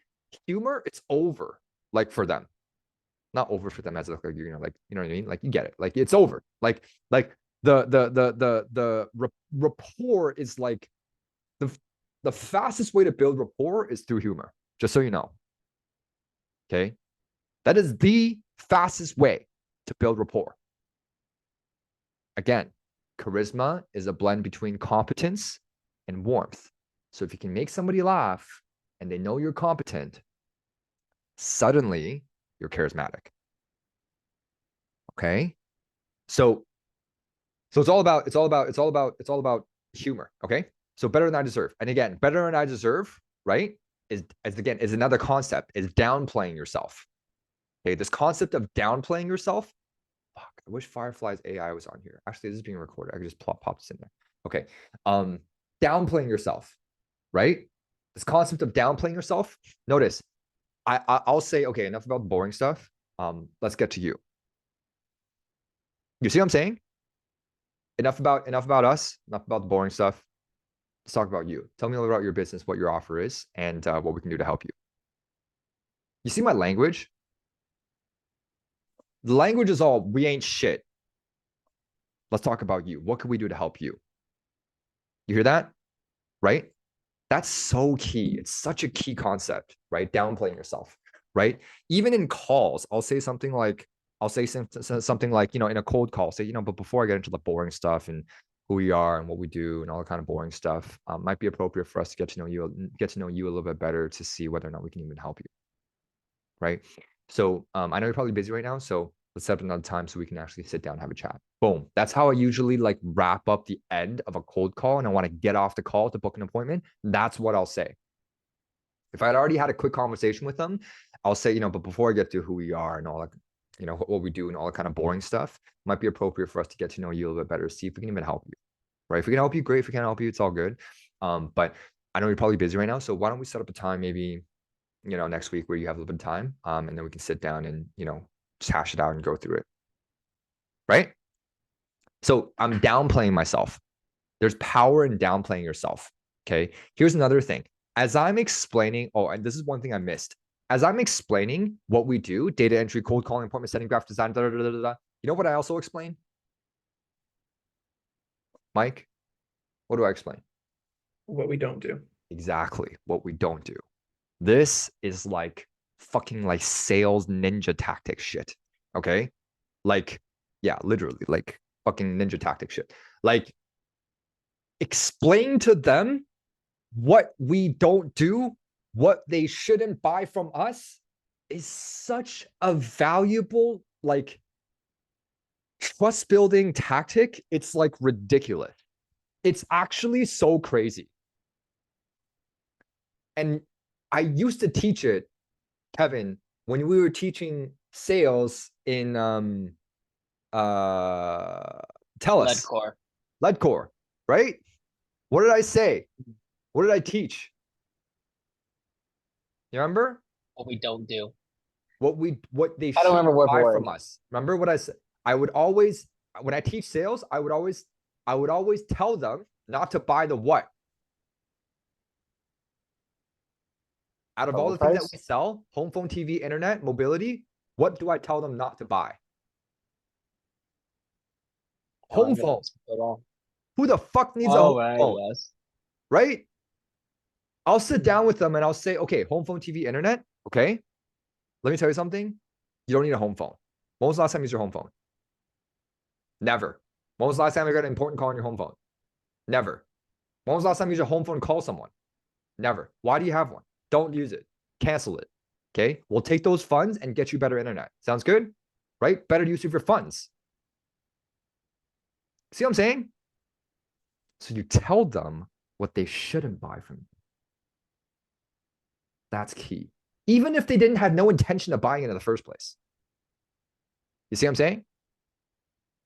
humor, it's over. Like for them. not over for them as like, you know, like, you know what I mean? Like, you get it. Like, it's over. Like the rapport is like the fastest way to build rapport is through humor, just so you know. Okay. That is the fastest way to build rapport. Again, charisma is a blend between competence and warmth. So if you can make somebody laugh and they know you're competent, suddenly you're charismatic. Okay. So it's all about humor. Okay. So better than I deserve. And again, better than I deserve, right? Is another concept, is downplaying yourself. Okay. This concept of downplaying yourself. Fuck, I wish Firefly's AI was on here. Actually, this is being recorded. I could just pop this in there. Okay. Downplaying yourself, right? This concept of downplaying yourself. Notice, I'll say, okay, enough about boring stuff. Let's get to you. You see what I'm saying? Enough about us, enough about the boring stuff. Let's talk about you. Tell me a little about your business, what your offer is, and what we can do to help you. You see my language? The language is all, we ain't shit. Let's talk about you. What can we do to help you? You hear that? Right? That's so key. It's such a key concept, right? Downplaying yourself, right? Even in calls, I'll say something like, you know, in a cold call, say, you know, but before I get into the boring stuff and who we are and what we do and all the kind of boring stuff, might be appropriate for us to get to know you a little bit better to see whether or not we can even help you, right? So I know you're probably busy right now, so let's set up another time so we can actually sit down and have a chat. Boom. That's how I usually like wrap up the end of a cold call, and I want to get off the call to book an appointment. That's what I'll say. If I'd already had a quick conversation with them, I'll say, you know, but before I get to who we are and all that, you know, what we do and all the kind of boring stuff, might be appropriate for us to get to know you a little bit better, see if we can even help you, right? If we can help you, great. If we can't help you, it's all good. But I know you're probably busy right now, so why don't we set up a time maybe, you know, next week where you have a little bit of time, and then we can sit down and, you know, just hash it out and go through it, right? So I'm downplaying myself. There's power in downplaying yourself, okay? Here's another thing. As I'm explaining, oh, and this is one thing I missed. As I'm explaining what we do, data entry, cold calling, appointment setting, graphic design, you know what I also explain? Mike, what do I explain? What we don't do. Exactly what we don't do. This is like fucking like sales ninja tactic shit, okay? Like, yeah, literally like fucking ninja tactic shit. Like, explain to them what we don't do, what they shouldn't buy from us, is such a valuable, like, trust building tactic. It's like ridiculous. It's actually so crazy. And I used to teach it, Kevin, when we were teaching sales in TELUS. Leadcore, right? What did I say? What did I teach? You remember? What we don't do. What they I don't remember what buy word. from us. Remember what I said? I would always, when I teach sales, I would always tell them not to buy the what. Out of all the things that we sell, home, phone, TV, internet, mobility, what do I tell them not to buy? Home phone. Who the fuck needs a home phone? Yes. Right? I'll sit down with them and I'll say, okay, home, phone, TV, internet. Okay. Let me tell you something. You don't need a home phone. When was the last time you used your home phone? Never. When was the last time you got an important call on your home phone? Never. When was the last time you used your home phone to call someone? Never. Why do you have one? Don't use it. Cancel it. Okay. We'll take those funds and get you better internet. Sounds good? Right? Better use of your funds. See what I'm saying? So you tell them what they shouldn't buy from you. That's key. Even if they didn't have no intention of buying it in the first place. You see what I'm saying?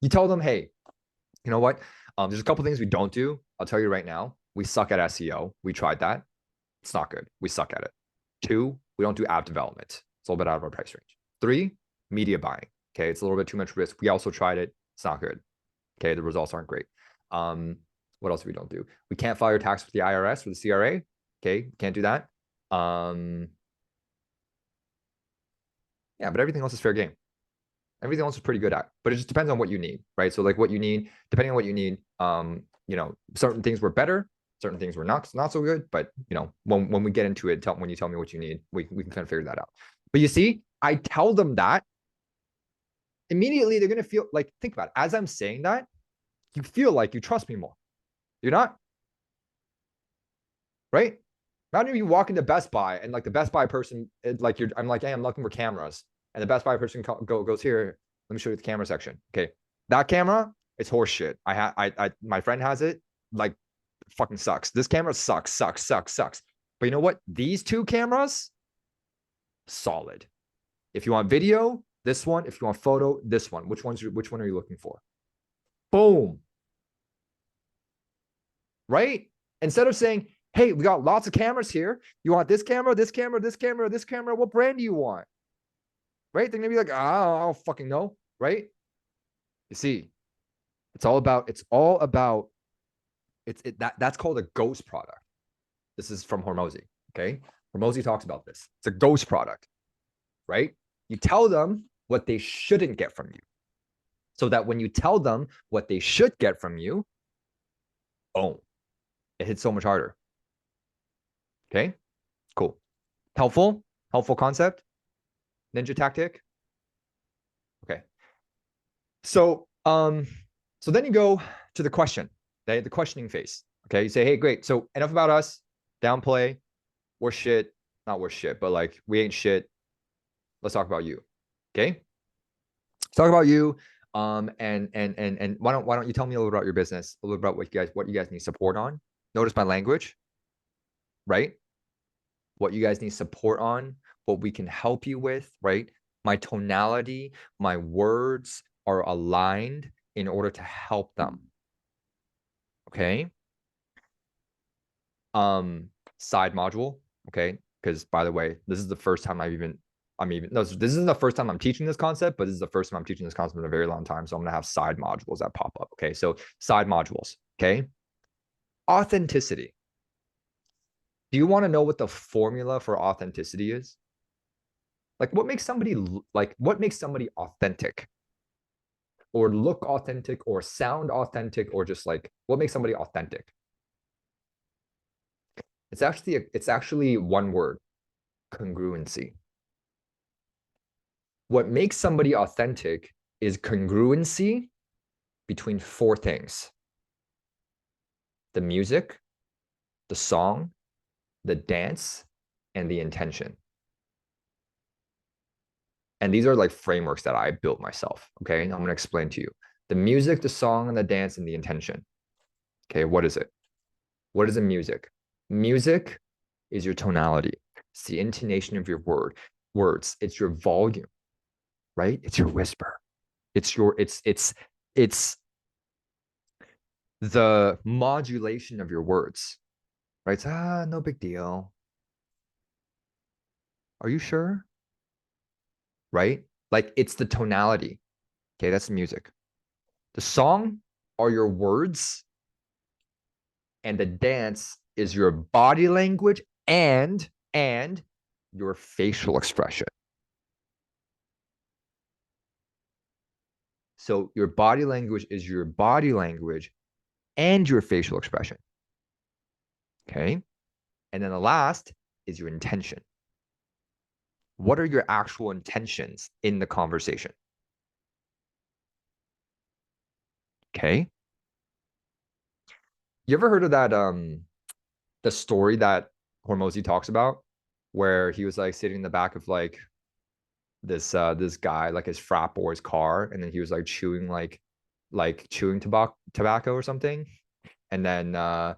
You tell them, hey, you know what? There's a couple things we don't do. I'll tell you right now. We suck at SEO. We tried that. It's not good. We suck at it. 2, we don't do app development. It's a little bit out of our price range. 3, media buying. Okay, it's a little bit too much risk. We also tried it. It's not good. Okay, the results aren't great. What else do we don't do? We can't file your tax with the IRS or the CRA. Okay, can't do that. Yeah, but everything else is fair game. Everything else is pretty good at, but it just depends on what you need, right? So like what you need, depending on what you need, you know, certain things were better, certain things were not so good, but you know, when we get into it, when you tell me what you need, we can kind of figure that out. But you see, I tell them that, immediately they're gonna feel like, think about it, as I'm saying that, you feel like you trust me more. You're not, right? Imagine if you walk into Best Buy and like the Best Buy person, like I'm like, hey, I'm looking for cameras, and the Best Buy person goes here. Let me show you the camera section. Okay, that camera, it's horse shit. My friend has it. Like, fucking sucks. This camera sucks. But you know what? These two cameras, solid. If you want video, this one. If you want photo, this one. Which one are you looking for? Boom. Right? Instead of saying, hey, we got lots of cameras here. You want this camera, this camera, this camera, this camera? What brand do you want? Right? They're gonna be like, oh, I don't fucking know, right? You see, it's all about that's called a ghost product. This is from Hormozi. Okay. Hormozi talks about this. It's a ghost product, right? You tell them what they shouldn't get from you, so that when you tell them what they should get from you, boom, it hits so much harder. Okay, cool. Helpful concept. Ninja tactic. Okay. So then you go to the question, okay? The questioning phase. Okay, you say, hey, great. So enough about us. Downplay. We're shit. Not we're shit, but like we ain't shit. Let's talk about you. Okay. Let's talk about you. And why don't you tell me a little about your business, a little about what you guys need support on. Notice my language, right? What you guys need support on, what we can help you with, right? My tonality, my words are aligned in order to help them. Okay. Side module. Okay. Because by the way, this is the first time this isn't the first time I'm teaching this concept, but this is the first time I'm teaching this concept in a very long time. So I'm going to have side modules that pop up. Okay. So side modules. Okay. Authenticity. Do you want to know what the formula for authenticity is? Like what makes somebody authentic, or look authentic, or sound authentic, or just like what makes somebody authentic? It's actually one word: congruency. What makes somebody authentic is congruency between four things: the music, the song, the dance, and the intention. And these are like frameworks that I built myself. Okay. I'm going to explain to you the music, the song, and the dance, and the intention. Okay. What is it? What is the music? Music is your tonality. It's the intonation of your words. It's your volume, right? It's your whisper. It's the modulation of your words, right? It's, no big deal. Are you sure? Right? Like it's the tonality. Okay, that's the music. The song are your words, and the dance is your body language and your facial expression. So your body language is your body language and your facial expression. Okay. And then the last is your intention. What are your actual intentions in the conversation? Okay. You ever heard of that, the story that Hormozi talks about, where he was like sitting in the back of like this guy, like his frat boy's car, and then he was like chewing chewing tobacco or something. And then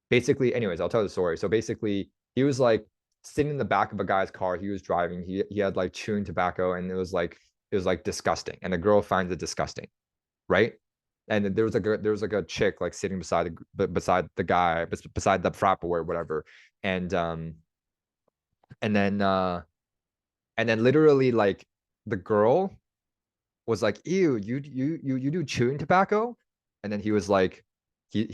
basically, anyways, I'll tell the story. So basically he was like sitting in the back of a guy's car he was driving. He had like chewing tobacco, and it was like disgusting. And the girl finds it disgusting, right? And there was like a chick like sitting beside the guy, beside the frat boy or whatever. And then literally like the girl was like, ew, you do chewing tobacco? And then he was like, Alex.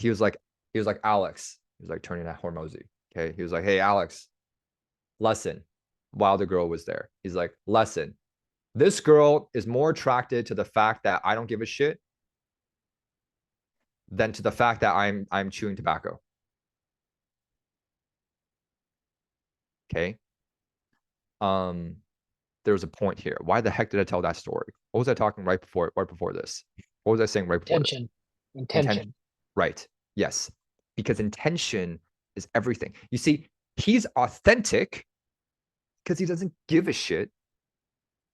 He was like turning at Hormozi. Okay. He was like, hey, Alex, lesson. While the girl was there, he's like, lesson. This girl is more attracted to the fact that I don't give a shit than to the fact that I'm chewing tobacco. Okay. There's a point here. Why the heck did I tell that story? What was I talking right before this? What was I saying right before this? Intention. Right. Yes. Because intention is everything. You see, he's authentic because he doesn't give a shit.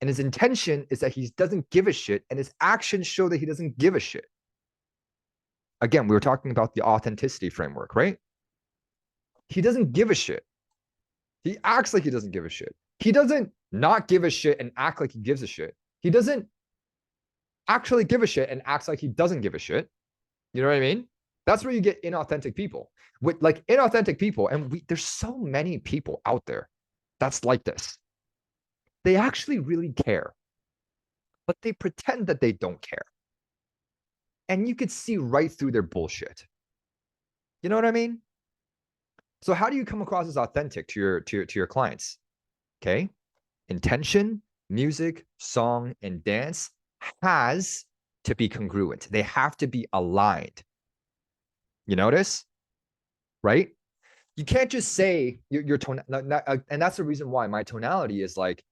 And his intention is that he doesn't give a shit. And his actions show that he doesn't give a shit. Again, we were talking about the authenticity framework, right? He doesn't give a shit. He acts like he doesn't give a shit. He doesn't not give a shit and act like he gives a shit. He doesn't actually give a shit and acts like he doesn't give a shit. You know what I mean? That's where you get inauthentic people. With like inauthentic people, and there's so many people out there that's like this. They actually really care, but they pretend that they don't care. And you could see right through their bullshit. You know what I mean? So how do you come across as authentic to your clients? Okay. Intention, music, song, and dance has to be congruent. They have to be aligned. You notice? Right? You can't just say your tone, and that's the reason why my tonality is like,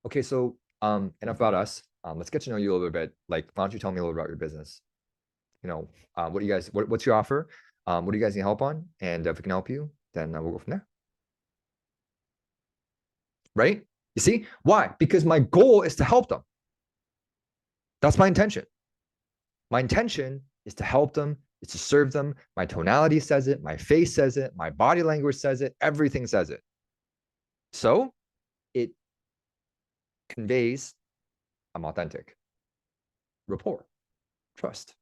okay, so enough about us. Let's get to know you a little bit. Like, why don't you tell me a little about your business? You know, what do you guys, what's your offer? What do you guys need help on? And if we can help you, then we'll go from there. Right? You see? Why? Because my goal is to help them. That's my intention. My intention is to help them, is to serve them. My tonality says it, my face says it, my body language says it, everything says it. So it conveys I'm authentic. Rapport, trust.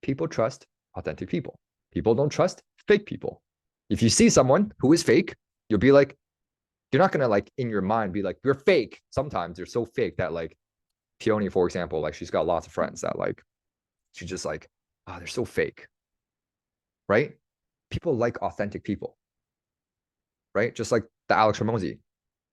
People trust authentic people. People don't trust fake people. If you see someone who is fake, you'll be like, you're not gonna like in your mind be like, you're fake. Sometimes they're so fake that like Peony, for example, like she's got lots of friends that like, she's just like, oh, they're so fake. Right? People like authentic people. Right? Just like the Alex Ramosi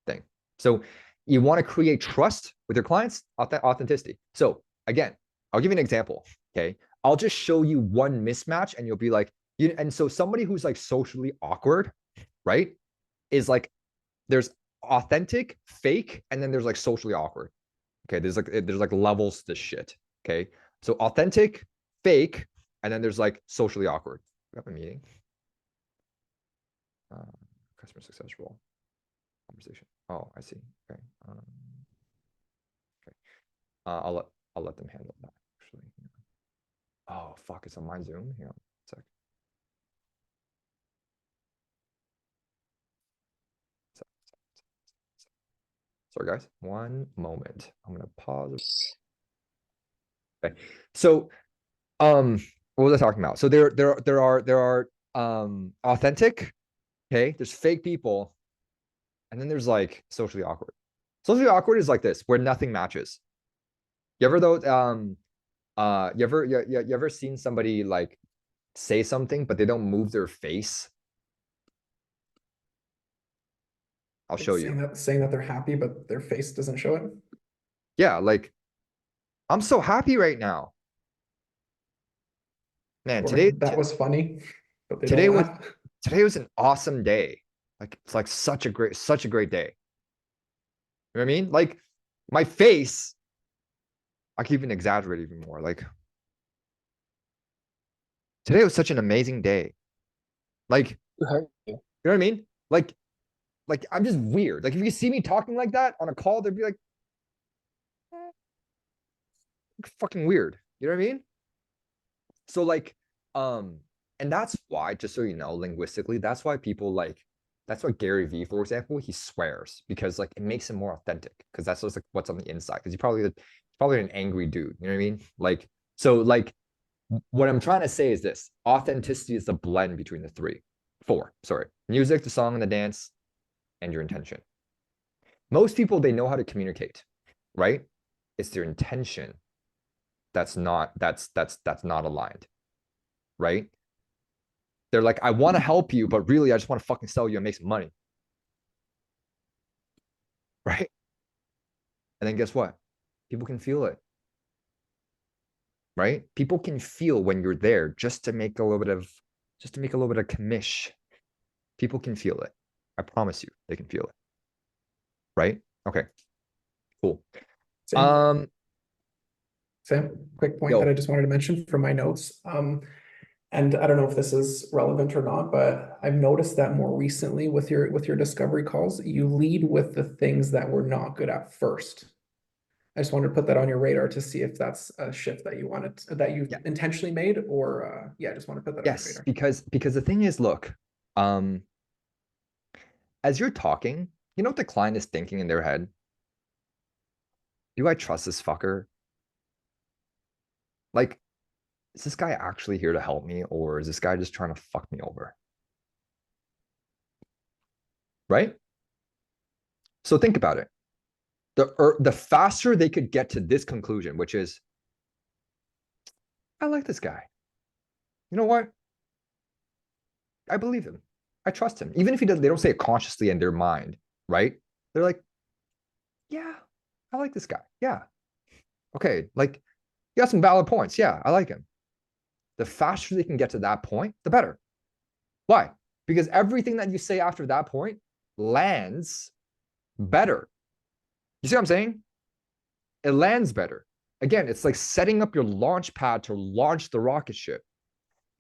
thing. So you want to create trust with your clients, authenticity. So again, I'll give you an example. Okay. I'll just show you one mismatch and you'll be like, and so somebody who's like socially awkward, right, is like, there's authentic, fake, and then there's like socially awkward. Okay. There's like levels to this shit. Okay. So authentic, fake, and then there's like socially awkward. We have a meeting. Customer success role. Conversation. Oh, I see. Okay. Okay. I'll let them handle that actually. Oh fuck! It's on my Zoom. Hang on a sec. Sorry, guys. One moment. I'm gonna pause. Okay. So, what was I talking about? So there are authentic. Okay. There's fake people, and then there's like socially awkward. Socially awkward is like this, where nothing matches. You ever though? You ever seen somebody like say something, but they don't move their face? I'll show you. Saying that they're happy, but their face doesn't show it. Yeah, like I'm so happy right now. Man, Or today that was funny, but they today don't was laugh. today was an awesome day. Like it's like such a great day. You know what I mean? Like my face, I can even exaggerate even more. Like today was such an amazing day. Like, You hurt you. you know what I mean? Like I'm just weird. Like if you see me talking like that on a call, they'd be like, fucking weird. You know what I mean? So like, and that's why, just so you know, linguistically, that's why Gary Vee, for example, he swears because like it makes him more authentic because that's just like what's on the inside. Because he's probably an angry dude. You know what I mean? Like, so like what I'm trying to say is this: authenticity is the blend between the four, sorry, music, the song, and the dance, and your intention. Most people, they know how to communicate, right? It's their intention that's not aligned, right? They're like, I want to help you, but really I just want to fucking sell you and make some money. Right? And then guess what? People can feel it. Right? People can feel when you're there just to make a little bit of commish. People can feel it. I promise you, they can feel it. Right? Okay. Cool. Sam, quick point Yo. that I just wanted to mention from my notes. And I don't know if this is relevant or not, but I've noticed that more recently with your discovery calls, you lead with the things that we're not good at first. I just wanted to put that on your radar to see if that's a shift that you intentionally made, or I just want to put that on your Yes, radar. because the thing is, look, as you're talking, you know what the client is thinking in their head? Do I trust this fucker? Like, is this guy actually here to help me, or is this guy just trying to fuck me over? Right? So think about it. The faster they could get to this conclusion, which is, I like this guy. You know what? I believe him. I trust him. Even if they don't say it consciously in their mind, right? They're like, yeah, I like this guy. Yeah. Okay. Like, you got some valid points. Yeah, I like him. The faster they can get to that point, the better. Why? Because everything that you say after that point lands better. You see what I'm saying? It lands better. Again, it's like setting up your launch pad to launch the rocket ship.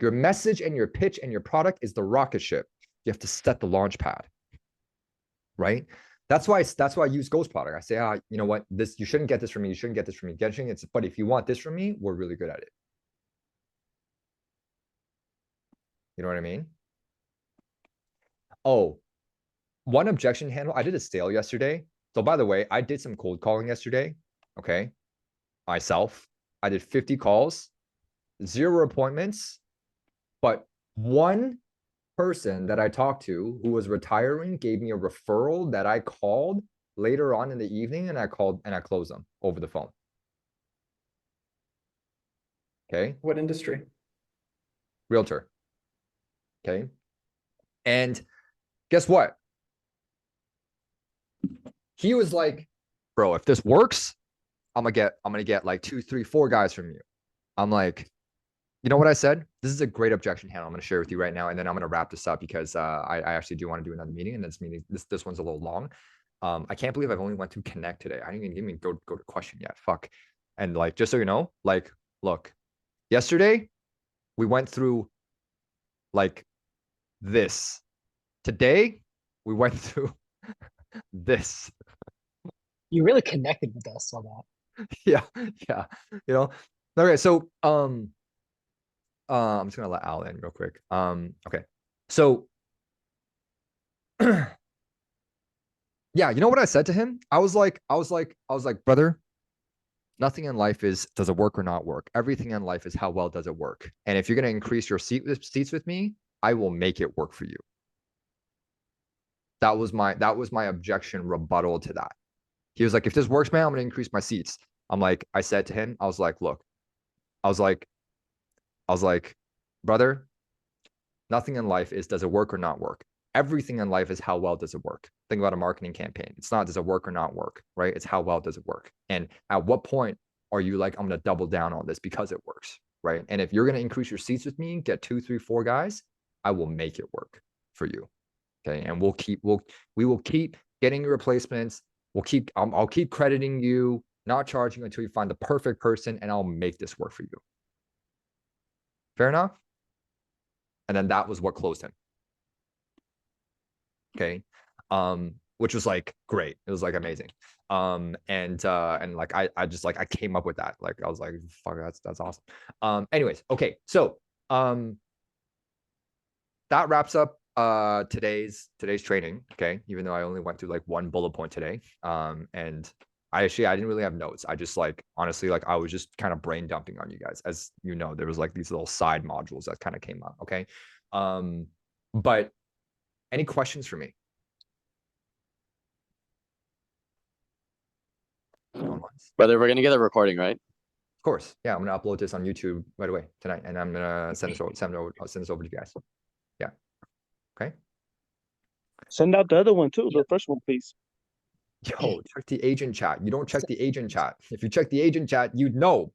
Your message and your pitch and your product is the rocket ship. You have to set the launch pad, right? That's why I use Ghost Product. I say, you know what? This, you shouldn't get this from me. You shouldn't get this from me. But if you want this from me, we're really good at it. You know what I mean? Oh, one objection handle. I did a sale yesterday. So by the way, I did some cold calling yesterday. Okay. Myself. I did 50 calls, 0 appointments, but one person that I talked to who was retiring gave me a referral that I called later on in the evening, and I closed them over the phone. Okay. What industry? Realtor. Okay. And guess what? He was like, bro, if this works, I'm gonna get like 2, 3, 4 guys from you. I'm like, you know what I said? This is a great objection handle. I'm going to share with you right now, and then I'm going to wrap this up because I actually do want to do another meeting, and this one's a little long. I can't believe I've only went through connect today. I didn't even go to question yet. Fuck. And like, just so you know, like, look, yesterday we went through like this. Today we went through this. You really connected with us on that. Yeah, yeah. You know. Okay, so I'm just gonna let Al in real quick. Okay. So yeah, you know what I said to him? I was like, brother, nothing in life is does it work or not work. Everything in life is how well does it work. And if you're gonna increase your seats with me, I will make it work for you. That was my objection rebuttal to that. He was like, if this works, man, I'm gonna increase my seats. I said to him, I was like, look, I was like, brother, nothing in life is does it work or not work. Everything in life is how well does it work. Think about a marketing campaign. It's not does it work or not work, right? It's how well does it work. And at what point are you like, I'm going to double down on this because it works, right? And if you're going to increase your seats with me, get 2, 3, 4 guys, I will make it work for you. Okay. And we will keep getting your replacements. I'll keep crediting you, not charging until you find the perfect person, and I'll make this work for you. Fair enough? And then that was what closed him. Okay. Which was like great. It was like amazing. And like I just like I came up with that. Like I was like, fuck, that's awesome. Anyways, okay. So that wraps up today's training. Okay. Even though I only went through like one bullet point today. And I didn't really have notes. I just like honestly, like I was just kind of brain dumping on you guys. As you know, there was like these little side modules that kind of came up. Okay. But any questions for me? Brother, we're gonna get a recording, right? Of course. Yeah, I'm gonna upload this on YouTube right away tonight, and I'm gonna send this over to you guys. Yeah. Okay. Send out the other one too, the first one, please. Yo, check the agent chat. You don't check the agent chat. If you check the agent chat, you'd know.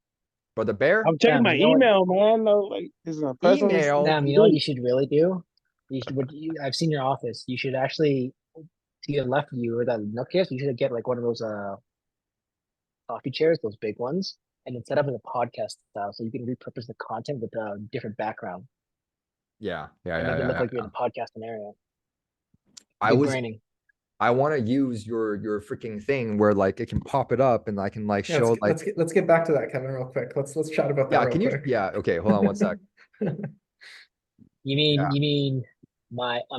Brother Bear, I'm checking Sam, my you know what? email, man. No, like this is a personal. Email. Sam, you know what you should really do? You should. I've seen your office. You should actually, to your left of you, or that nook is, you should get like one of those coffee chairs, those big ones, and then set up in a podcast style, so you can repurpose the content with a different background Yeah, and make it look like you're in a podcast scenario. I Good was branding. I want to use your freaking thing where like it can pop it up and I can like Yeah, show like let's get back to that, Kevin, real quick. Let's chat about that yeah, real can you quick. yeah, okay, hold on one sec. You mean Yeah. you mean my